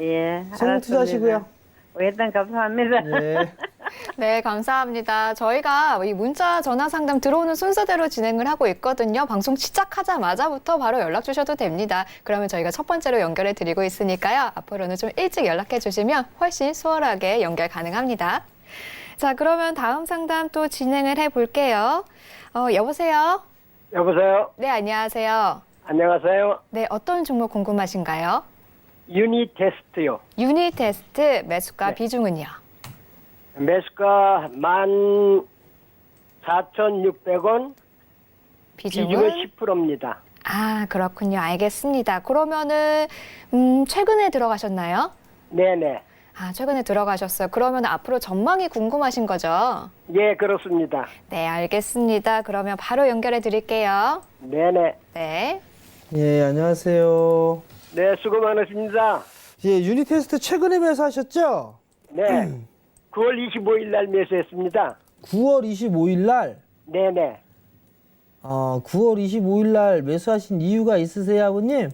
예. 성공 투자하시고요. 일단 감사합니다. 예. 네, 감사합니다. 저희가 이 문자 전화 상담 들어오는 순서대로 진행을 하고 있거든요. 방송 시작하자마자부터 바로 연락 주셔도 됩니다. 그러면 저희가 첫 번째로 연결해 드리고 있으니까요. 앞으로는 좀 일찍 연락해 주시면 훨씬 수월하게 연결 가능합니다. 자, 그러면 다음 상담 또 진행을 해 볼게요. 여보세요? 여보세요. 네, 안녕하세요. 안녕하세요. 네, 어떤 종목 궁금하신가요? 유니 테스트요. 유니 테스트 매수가 네. 비중은요? 매수가 14,600원, 비중은 10%입니다. 아, 그렇군요. 알겠습니다. 그러면은 최근에 들어가셨나요? 네네. 아, 최근에 들어가셨어요. 그러면 앞으로 전망이 궁금하신 거죠? 예, 그렇습니다. 네, 알겠습니다. 그러면 바로 연결해 드릴게요. 네네. 네. 예, 안녕하세요. 네, 수고 많으십니다. 예, 유니 테스트 최근에 매수하셨죠? 네. 9월 25일 날 매수했습니다. 9월 25일 날. 네네. 9월 25일 날 매수하신 이유가 있으세요, 아버님?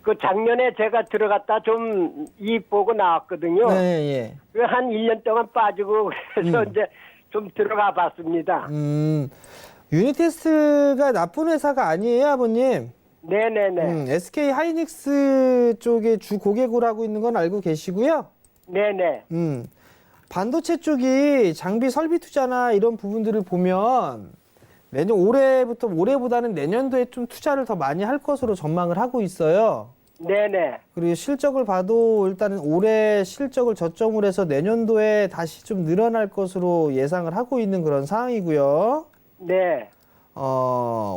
그 작년에 제가 들어갔다 좀 이익 보고 나왔거든요. 네, 예. 그 한 1년 동안 빠지고 그래서 이제 좀 들어가 봤습니다. 유니테스트가 나쁜 회사가 아니에요, 아버님. 네네네. SK 하이닉스 쪽에 주 고객을 하고 있는 건 알고 계시고요. 네네. 반도체 쪽이 장비 설비 투자나 이런 부분들을 보면 올해보다는 내년도에 좀 투자를 더 많이 할 것으로 전망을 하고 있어요. 네네. 그리고 실적을 봐도 일단은 올해 실적을 저점으로 해서 내년도에 다시 좀 늘어날 것으로 예상을 하고 있는 그런 상황이고요. 네.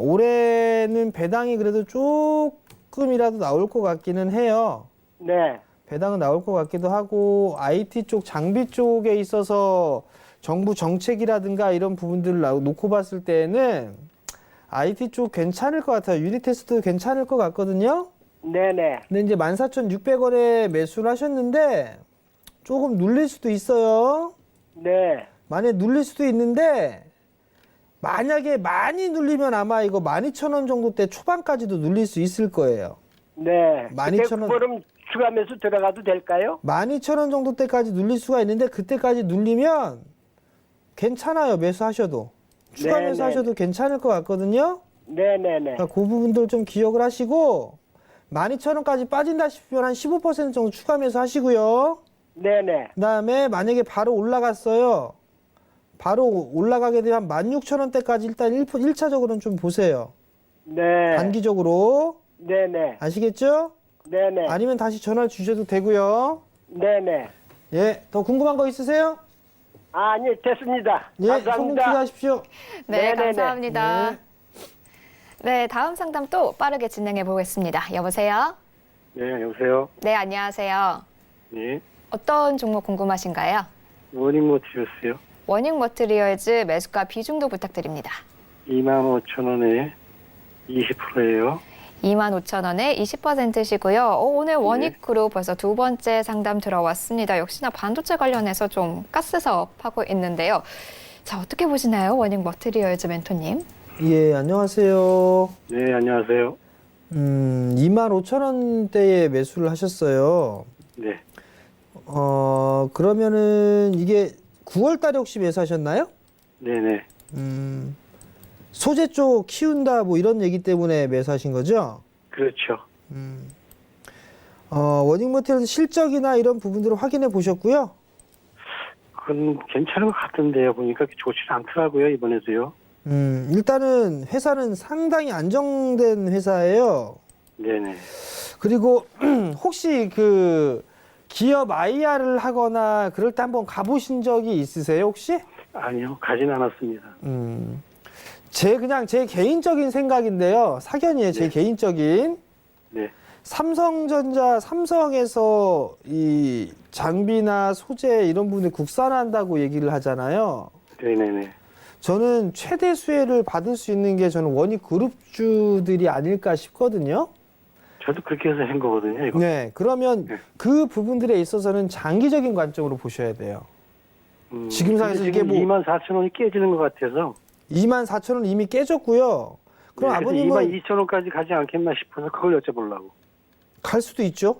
올해는 배당이 그래도 조금이라도 나올 것 같기는 해요. 네. 배당은 나올 것 같기도 하고 IT 쪽 장비 쪽에 있어서 정부 정책이라든가 이런 부분들을 놓고 봤을 때는 IT 쪽 괜찮을 것 같아요. 유니테스트도 괜찮을 것 같거든요. 네네. 근데 이제 14,600원에 매수를 하셨는데 조금 눌릴 수도 있어요. 네. 만약에 눌릴 수도 있는데 만약에 많이 눌리면 아마 이거 12,000원 정도 대 초반까지도 눌릴 수 있을 거예요. 네. 12,000원. 그럼 추가 매수 들어가도 될까요? 12,000원 정도 때까지 눌릴 수가 있는데 그때까지 눌리면 괜찮아요. 매수하셔도. 추가 네, 매수하셔도 괜찮을 것 같거든요. 네네네. 그러니까 그 부분들 좀 기억을 하시고 12,000원까지 빠진다 싶으면 한 15% 정도 추가 매수하시고요. 네네. 그다음에 만약에 바로 올라갔어요. 바로 올라가게 되면 16,000원대까지 일단 1차적으로는 좀 보세요. 네. 단기적으로. 네네. 아시겠죠? 네네. 아니면 다시 전화 주셔도 되고요. 네네. 예, 더 궁금한 거 있으세요? 아니, 됐습니다. 예, 성공 감사합니다. 투자하십시오. 네, 네네네. 감사합니다. 네, 다음 상담 또 빠르게 진행해 보겠습니다. 여보세요? 네, 여보세요. 네, 안녕하세요. 네. 어떤 종목 궁금하신가요? 워닝 모티리얼스요. 워닝 머티리얼즈 매수가 비중도 부탁드립니다. 25,000원에 20%예요. 25,000원에 20%시고요. 오늘 원익그룹 벌써 두 번째 상담 들어왔습니다. 역시나 반도체 관련해서 좀 가스 사업하고 있는데요. 자, 어떻게 보시나요? 워닝 머티리얼즈 멘토님. 예, 안녕하세요. 네, 안녕하세요. 25,000원대에 매수를 하셨어요. 네. 그러면은 이게 9월 달에 혹시 매수하셨나요? 네네. 소재 쪽 키운다 뭐 이런 얘기 때문에 매수하신 거죠? 그렇죠. 워닝 머티리얼 실적이나 이런 부분들을 확인해 보셨고요. 그건 괜찮은 것 같은데요. 보니까 좋지 않더라고요, 이번에도요. 일단은 회사는 상당히 안정된 회사예요. 네네. 그리고 혹시 그 기업 IR을 하거나 그럴 때 한번 가보신 적이 있으세요, 혹시? 아니요, 가진 않았습니다. 그냥 제 개인적인 생각인데요. 사견이에요, 제 네. 개인적인. 네. 삼성에서 이 장비나 소재 이런 부분을 국산한다고 얘기를 하잖아요. 네네네. 저는 최대 수혜를 받을 수 있는 게 저는 원익 그룹주들이 아닐까 싶거든요. 저도 그렇게 해서 한 거거든요, 이거. 네, 그러면 네. 그 부분들에 있어서는 장기적인 관점으로 보셔야 돼요. 지금 상황에서 이게 뭐 24,000원이 깨지는 것 같아서. 24,000원 이미 깨졌고요. 그럼 네, 아버님은 22,000원까지 가지 않겠나 싶어서 그걸 여쭤보려고. 갈 수도 있죠.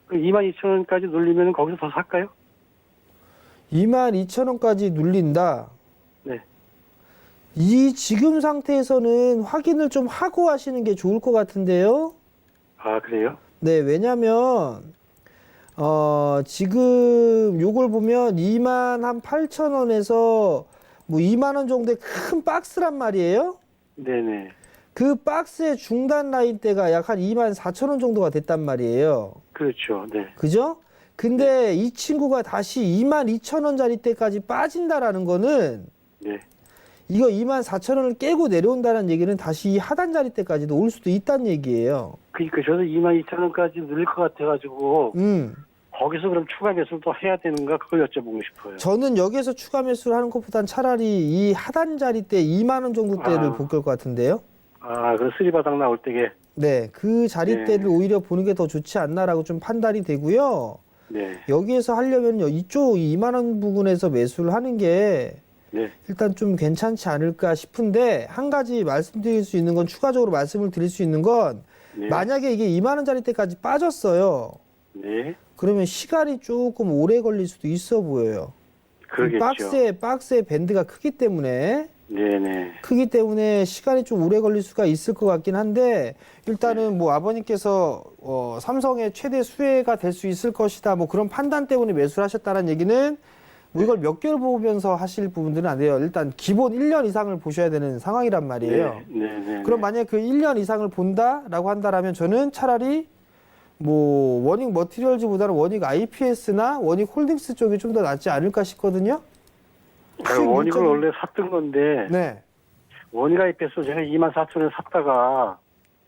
22,000원까지 눌리면 거기서 더 살까요? 22,000원까지 눌린다. 네. 이 지금 상태에서는 확인을 좀 하고 하시는 게 좋을 것 같은데요. 아, 그래요? 네, 왜냐면 지금 요걸 보면 28,000원에서 뭐 2만 원 정도의 큰 박스란 말이에요. 네네. 그 박스의 중단 라인대가 약 한 24,000원 정도가 됐단 말이에요. 그렇죠. 네. 그죠? 근데 이 친구가 다시 22,000원짜리 때까지 빠진다라는 거는 네. 이거 24,000원을 깨고 내려온다는 얘기는 다시 이 하단 자리 때까지도 올 수도 있다는 얘기예요. 그러니까 저도 22,000원까지 눌릴 것 같아가지고 거기서 그럼 추가 매수를 또 해야 되는가 그걸 여쭤보고 싶어요. 저는 여기에서 추가 매수를 하는 것보단 차라리 이 하단 자리 때 2만 원 정도대를 볼 것 같은데요. 아, 그 쓰리바닥 나올 때게. 네, 그 자리대를 오히려 보는 게 더 좋지 않나라고 좀 판단이 되고요. 네. 여기에서 하려면요, 이쪽 2만 원 부근에서 매수를 하는 게 네. 일단 좀 괜찮지 않을까 싶은데, 한 가지 말씀드릴 수 있는 건, 추가적으로 말씀을 드릴 수 있는 건, 네. 만약에 이게 2만 원짜리 때까지 빠졌어요. 네. 그러면 시간이 조금 오래 걸릴 수도 있어 보여요. 그러겠죠. 박스의 밴드가 크기 때문에 네네. 크기 때문에 시간이 좀 오래 걸릴 수가 있을 것 같긴 한데, 일단은 뭐 아버님께서 삼성의 최대 수혜가 될 수 있을 것이다, 뭐 그런 판단 때문에 매수를 하셨다는 얘기는 뭐 이걸 몇 개월 보면서 하실 부분들은 안 돼요. 일단 기본 1년 이상을 보셔야 되는 상황이란 말이에요. 네네. 그럼 만약에 그 1년 이상을 본다라고 한다라면 저는 차라리 뭐 워닝 머티리얼즈보다는 워닝 IPS나 워닝 홀딩스 쪽이 좀 더 낫지 않을까 싶거든요. 원익을 원래 샀던 건데 네, 원익 IPS 제가 24,000원에 샀다가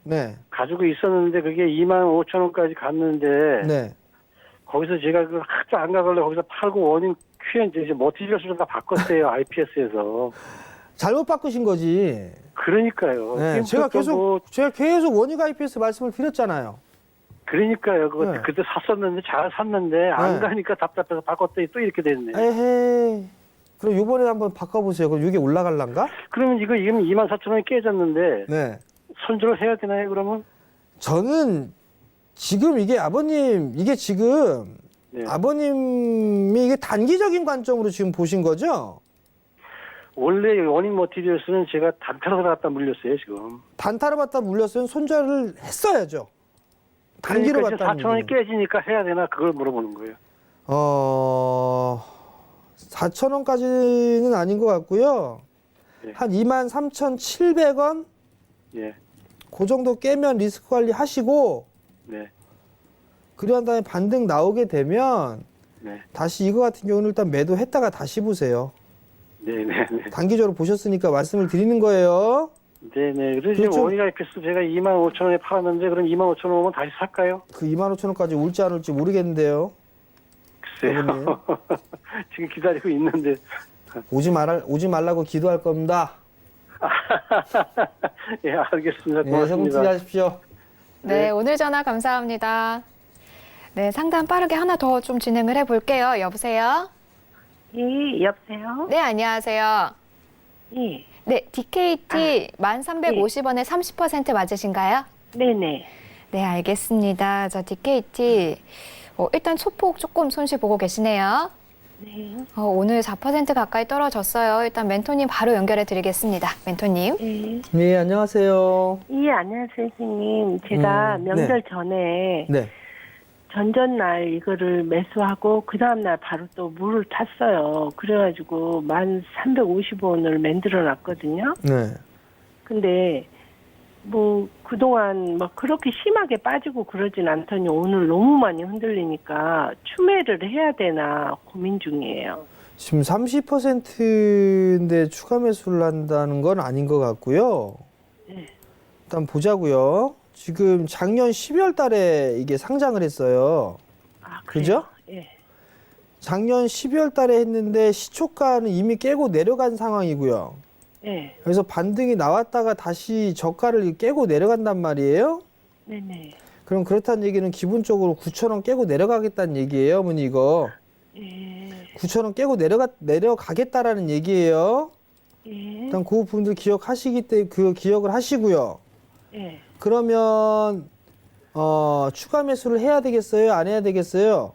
네, 가지고 있었는데 그게 25,000원까지 갔는데 네. 거기서 제가 그 학자 안 가길래 거기서 팔고 원익 큐엔 이제 머티리얼스로 다 바꿨어요. IPS에서. 잘못 바꾸신 거지. 그러니까요. 네, 제가 지금부터 계속 원익 IPS 말씀을 드렸잖아요. 그러니까요. 그거 네. 그때 샀었는데 잘 샀는데 안 네. 가니까 답답해서 바꿨더니 또 이렇게 됐네. 에헤이. 그럼 요번에 한번 바꿔보세요. 그럼 이게 올라갈란가? 그러면 이거 24,000원이 깨졌는데 네. 손절을 해야 되나요? 그러면? 저는 지금 이게 아버님, 이게 지금 네. 아버님이 이게 단기적인 관점으로 지금 보신 거죠? 원래 원익 머티리얼스는 제가 단타로 갖다 물렸어요 지금. 단타로 받다 물렸으면 손절을 했어야죠. 단기로 그러니까 받다 4,000원이 깨지니까 해야 되나 그걸 물어보는 거예요. 4,000원까지는 아닌 것 같고요. 네. 한 23,700원? 예. 그 정도 깨면 리스크 관리 하시고 네. 그러한 다음에 반등 나오게 되면 네. 다시 이거 같은 경우는 일단 매도했다가 다시 보세요. 네네네. 단기적으로 보셨으니까 말씀을 드리는 거예요. 네네. 그래서 지금 그렇죠. 원이라이프스 제가 25,000원에 팔았는데 그럼 25,000원 오면 다시 살까요? 그 25,000원까지 올지 안 올지 모르겠는데요. 글쎄요. 아버님. 지금 기다리고 있는데. 오지 말라고 기도할 겁니다. 예, 알겠습니다. 네, 성공 고맙습니다. 투자하십시오. 네, 오늘 전화 감사합니다. 네, 상담 빠르게 하나 더 좀 진행을 해볼게요. 여보세요? 예, 여보세요? 네, 안녕하세요. 예. 네, DKT 1,350원에 30% 맞으신가요? 네네. 네, 알겠습니다. 저 DKT 일단 소폭 조금 손실 보고 계시네요. 네. 오늘 4% 가까이 떨어졌어요. 일단 멘토님 바로 연결해 드리겠습니다. 멘토님. 예. 네, 안녕하세요. 예, 안녕하세요, 선생님. 제가 명절 네. 전에 네. 전전날 이거를 매수하고 그 다음날 바로 또 물을 탔어요. 그래가지고 1,350원을 만들어 놨거든요. 네. 근데 뭐 그동안 막 그렇게 심하게 빠지고 그러진 않더니 오늘 너무 많이 흔들리니까 추매를 해야 되나 고민 중이에요. 지금 30%인데 추가 매수를 한다는 건 아닌 것 같고요. 네. 일단 보자고요. 지금 작년 12월 달에 이게 상장을 했어요. 아, 그죠? 그래요? 예. 작년 12월 달에 했는데 시초가는 이미 깨고 내려간 상황이고요. 예. 그래서 반등이 나왔다가 다시 저가를 깨고 내려간단 말이에요. 네네. 그럼 그렇다는 얘기는 기본적으로 9,000원 깨고 내려가겠다는 얘기예요, 어머니 이거. 예. 9,000원 깨고 내려가겠다라는 얘기예요. 예. 일단 그 부분들 기억하시기 때문에 그 기억을 하시고요. 예. 그러면 추가 매수를 해야 되겠어요? 안 해야 되겠어요?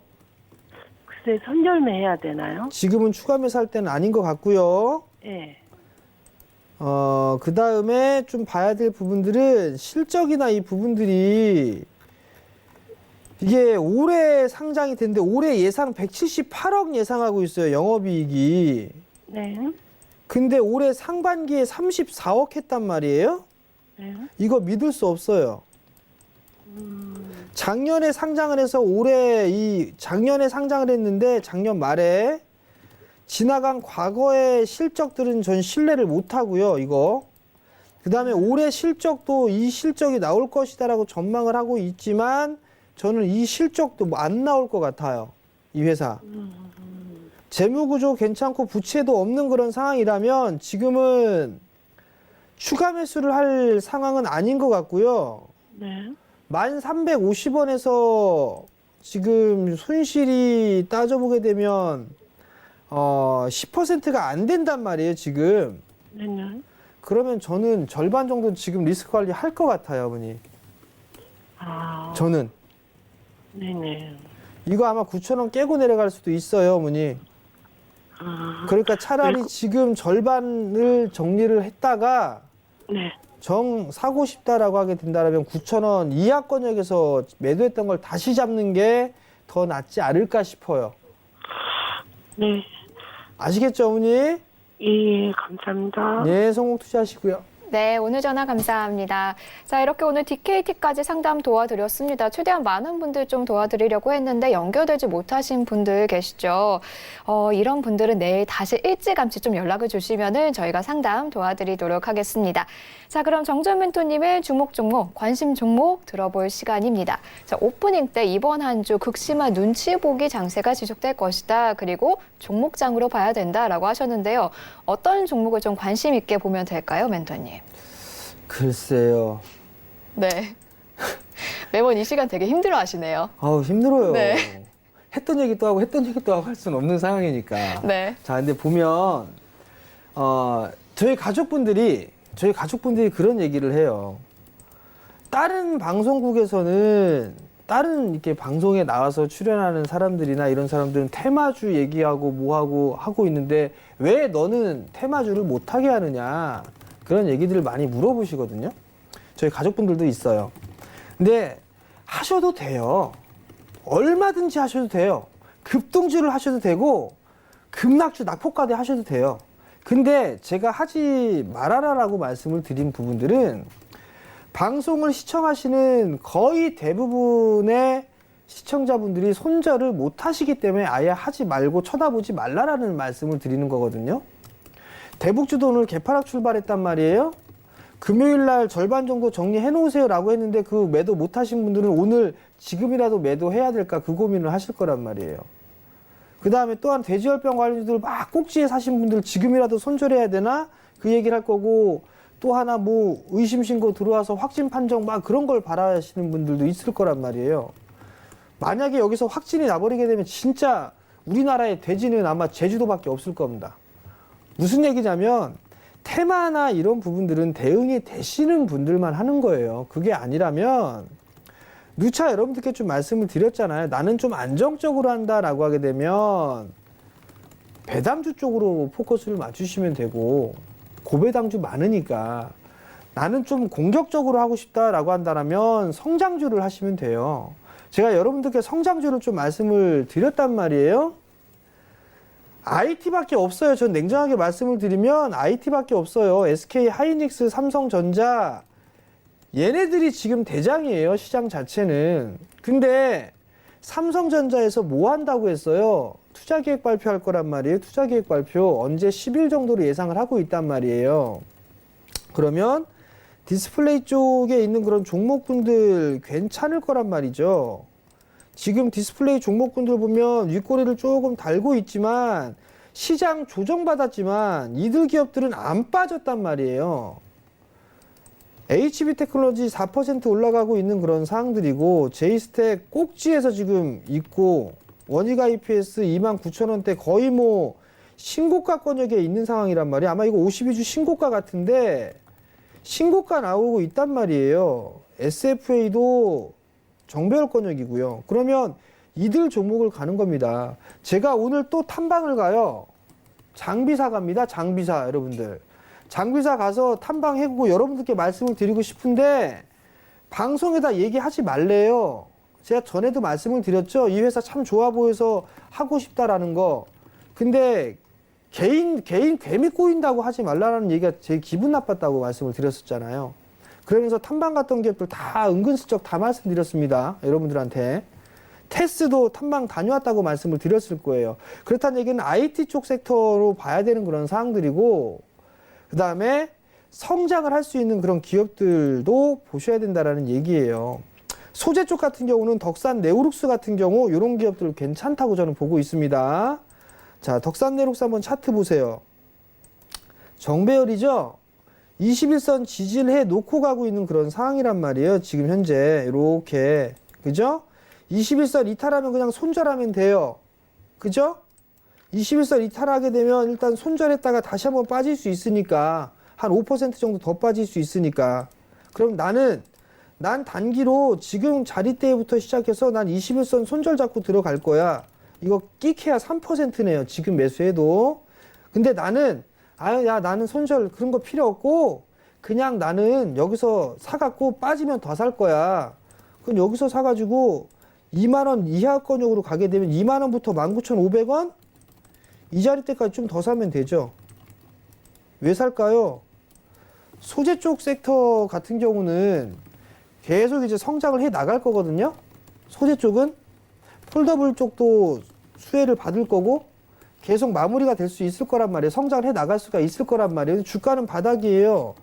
글쎄 선절매 해야 되나요? 지금은 추가 매수할 때는 아닌 것 같고요. 예. 그 다음에 좀 봐야 될 부분들은 실적이나 이 부분들이 이게 올해 상장이 됐는데 올해 예상 178억 예상하고 있어요. 영업이익이. 네. 근데 올해 상반기에 34억 했단 말이에요. 네. 이거 믿을 수 없어요. 작년에 상장을 해서 작년에 상장을 했는데 작년 말에 지나간 과거의 실적들은 전 신뢰를 못 하고요, 이거. 그 다음에 올해 실적도 이 실적이 나올 것이다라고 전망을 하고 있지만 저는 이 실적도 안 나올 것 같아요, 이 회사. 재무구조 괜찮고 부채도 없는 그런 상황이라면 지금은 추가 매수를 할 상황은 아닌 것 같고요. 네. 1,350원에서 지금 손실이 따져보게 되면 10%가 안 된단 말이에요, 지금. 네네. 그러면 저는 절반 정도는 지금 리스크 관리 할 것 같아요, 어머니. 아. 저는. 네네. 이거 아마 9,000원 깨고 내려갈 수도 있어요, 어머니. 아. 그러니까 차라리 지금 절반을 정리를 했다가 네. 사고 싶다라고 하게 된다면 9,000원 이하권역에서 매도했던 걸 다시 잡는 게 더 낫지 않을까 싶어요. 네. 아시겠죠, 어머니? 예, 감사합니다. 네, 성공 투자하시고요. 네, 오늘 전화 감사합니다. 자, 이렇게 오늘 DKT까지 상담 도와드렸습니다. 최대한 많은 분들 좀 도와드리려고 했는데 연결되지 못하신 분들 계시죠? 이런 분들은 내일 다시 일찌감치 좀 연락을 주시면은 저희가 상담 도와드리도록 하겠습니다. 자, 그럼 정전 멘토님의 주목 종목, 관심 종목 들어볼 시간입니다. 자, 오프닝 때 이번 한 주 극심한 눈치 보기 장세가 지속될 것이다. 그리고 종목장으로 봐야 된다라고 하셨는데요. 어떤 종목을 좀 관심 있게 보면 될까요, 멘토님? 글쎄요. 네. 매번 이 시간 되게 힘들어 하시네요. 아우, 힘들어요. 네. 했던 얘기도 하고 했던 얘기도 하고 할 수는 없는 상황이니까. 네. 자, 근데 보면 저희 가족분들이 그런 얘기를 해요. 다른 방송국에서는 다른 이렇게 방송에 나와서 출연하는 사람들이나 이런 사람들은 테마주 얘기하고 뭐하고 하고 있는데 왜 너는 테마주를 못하게 하느냐, 그런 얘기들을 많이 물어보시거든요. 저희 가족분들도 있어요. 근데 하셔도 돼요. 얼마든지 하셔도 돼요. 급등주를 하셔도 되고 급락주 낙폭과대 하셔도 돼요. 근데 제가 하지 말아라라고 말씀을 드린 부분들은 방송을 시청하시는 거의 대부분의 시청자분들이 손절을 못 하시기 때문에 아예 하지 말고 쳐다보지 말라라는 말씀을 드리는 거거든요. 대북주도 오늘 개파락 출발했단 말이에요. 금요일 날 절반 정도 정리해 놓으세요 라고 했는데 그 매도 못 하신 분들은 오늘 지금이라도 매도해야 될까 그 고민을 하실 거란 말이에요. 그 다음에 또한 돼지열병 관련주들 막 꼭지에 사신 분들 지금이라도 손절해야 되나? 그 얘기를 할 거고 또 하나 뭐 의심 신고 들어와서 확진 판정 막 그런 걸 바라시는 분들도 있을 거란 말이에요. 만약에 여기서 확진이 나버리게 되면 진짜 우리나라의 돼지는 아마 제주도밖에 없을 겁니다. 무슨 얘기냐면 테마나 이런 부분들은 대응이 되시는 분들만 하는 거예요. 그게 아니라면 누차 여러분들께 좀 말씀을 드렸잖아요. 나는 좀 안정적으로 한다라고 하게 되면 배당주 쪽으로 포커스를 맞추시면 되고 고배당주 많으니까 나는 좀 공격적으로 하고 싶다라고 한다면 성장주를 하시면 돼요. 제가 여러분들께 성장주를 좀 말씀을 드렸단 말이에요. IT밖에 없어요. 전 냉정하게 말씀을 드리면 IT밖에 없어요. SK 하이닉스, 삼성전자 얘네들이 지금 대장이에요. 시장 자체는. 근데 삼성전자에서 뭐 한다고 했어요? 투자계획 발표할 거란 말이에요. 투자계획 발표 언제 10일 정도로 예상을 하고 있단 말이에요. 그러면 디스플레이 쪽에 있는 그런 종목군들 괜찮을 거란 말이죠. 지금 디스플레이 종목군들 보면 윗꼬리를 조금 달고 있지만 시장 조정받았지만 이들 기업들은 안 빠졌단 말이에요. HB테크놀로지 4% 올라가고 있는 그런 상황들이고 제이스텍 꼭지에서 지금 있고 원익 IPS 29,000원대 거의 뭐 신고가 권역에 있는 상황이란 말이에요. 아마 이거 52주 신고가 같은데 신고가 나오고 있단 말이에요. SFA도 정배열 권역이고요. 그러면 이들 종목을 가는 겁니다. 제가 오늘 또 탐방을 가요. 장비사 갑니다. 장비사 여러분들. 장비사 가서 탐방해보고 여러분들께 말씀을 드리고 싶은데 방송에다 얘기하지 말래요. 제가 전에도 말씀을 드렸죠. 이 회사 참 좋아 보여서 하고 싶다라는 거. 근데 개인 괴미 꼬인다고 하지 말라는 얘기가 제 기분 나빴다고 말씀을 드렸었잖아요. 그러면서 탐방 갔던 기업들 다 은근슬쩍 다 말씀드렸습니다. 여러분들한테. 테스도 탐방 다녀왔다고 말씀을 드렸을 거예요. 그렇다는 얘기는 IT 쪽 섹터로 봐야 되는 그런 사항들이고 그 다음에 성장을 할 수 있는 그런 기업들도 보셔야 된다라는 얘기예요. 소재 쪽 같은 경우는 덕산 네오룩스 같은 경우 이런 기업들 괜찮다고 저는 보고 있습니다. 자, 덕산 네오룩스 한번 차트 보세요. 정배열이죠? 21선 지지해 놓고 가고 있는 그런 상황이란 말이에요. 지금 현재 이렇게 그죠? 21선 이탈하면 그냥 손절하면 돼요. 그죠? 21선 이탈하게 되면 일단 손절했다가 다시 한번 빠질 수 있으니까 한 5% 정도 더 빠질 수 있으니까 그럼 난 단기로 지금 자리대부터 시작해서 난 21선 손절 잡고 들어갈 거야. 이거 끼케야 3%네요. 지금 매수해도. 근데 나는 나는 손절 그런 거 필요 없고 그냥 나는 여기서 사갖고 빠지면 더 살 거야. 그럼 여기서 사가지고 2만 원 이하 권역으로 가게 되면 2만 원부터 19,500원? 이 자리 때까지 좀 더 사면 되죠. 왜 살까요? 소재 쪽 섹터 같은 경우는 계속 이제 성장을 해 나갈 거거든요. 소재 쪽은 폴더블 쪽도 수혜를 받을 거고 계속 마무리가 될 수 있을 거란 말이에요. 성장을 해 나갈 수가 있을 거란 말이에요. 주가는 바닥이에요.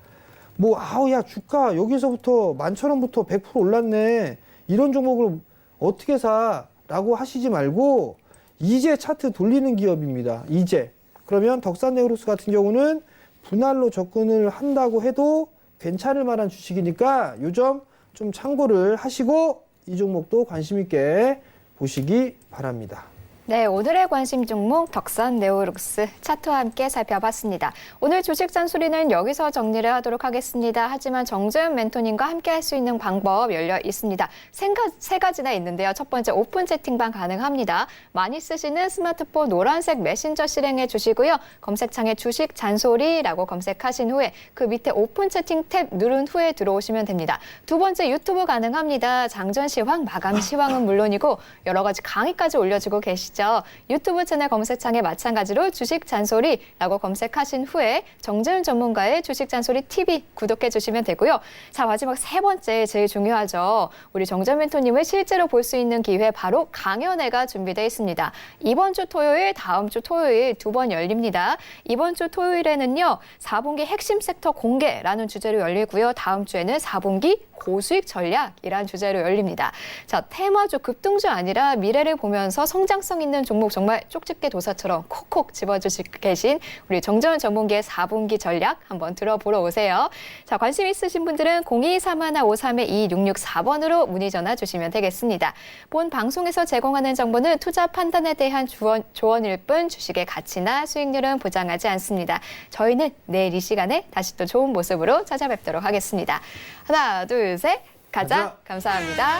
뭐 야 주가 여기서부터 11,000원부터 100% 올랐네. 이런 종목을 어떻게 사라고 하시지 말고 이제 차트 돌리는 기업입니다. 이제. 그러면 덕산네오룩스 같은 경우는 분할로 접근을 한다고 해도 괜찮을 만한 주식이니까 요 점 좀 참고를 하시고 이 종목도 관심 있게 보시기 바랍니다. 네, 오늘의 관심 종목 덕산 네오룩스 차트와 함께 살펴봤습니다. 오늘 주식 잔소리는 여기서 정리를 하도록 하겠습니다. 하지만 정재훈 멘토님과 함께 할 수 있는 방법 열려 있습니다. 세 가지나 있는데요. 첫 번째 오픈 채팅방 가능합니다. 많이 쓰시는 스마트폰 노란색 메신저 실행해 주시고요. 검색창에 주식 잔소리라고 검색하신 후에 그 밑에 오픈 채팅 탭 누른 후에 들어오시면 됩니다. 두 번째 유튜브 가능합니다. 장전 시황, 마감 시황은 물론이고 여러 가지 강의까지 올려주고 계시죠. 있죠. 유튜브 채널 검색창에 마찬가지로 주식 잔소리라고 검색하신 후에 정재훈 전문가의 주식 잔소리 TV 구독해 주시면 되고요. 자, 마지막 세 번째 제일 중요하죠. 우리 정재훈 멘토님을 실제로 볼 수 있는 기회 바로 강연회가 준비되어 있습니다. 이번 주 토요일, 다음 주 토요일 두 번 열립니다. 이번 주 토요일에는요. 4분기 핵심 섹터 공개라는 주제로 열리고요. 다음 주에는 4분기 고수익 전략이라는 주제로 열립니다. 자, 테마주 급등주 아니라 미래를 보면서 성장성 있는 종목 정말 쪽집게 도사처럼 콕콕 집어주시고 계신 우리 정재훈 전문기의 4분기 전략 한번 들어보러 오세요. 자, 관심 있으신 분들은 0231-53-2664번으로 문의 전화 주시면 되겠습니다. 본 방송에서 제공하는 정보는 투자 판단에 대한 조언일 뿐 주식의 가치나 수익률은 보장하지 않습니다. 저희는 내일 이 시간에 다시 또 좋은 모습으로 찾아뵙도록 하겠습니다. 하나, 둘, 셋, 가자. 감사합니다.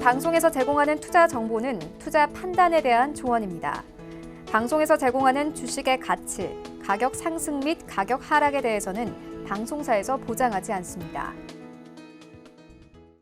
방송에서 제공하는 투자 정보는 투자 판단에 대한 조언입니다. 방송에서 제공하는 주식의 가치, 가격 상승 및 가격 하락에 대해서는 방송사에서 보장하지 않습니다.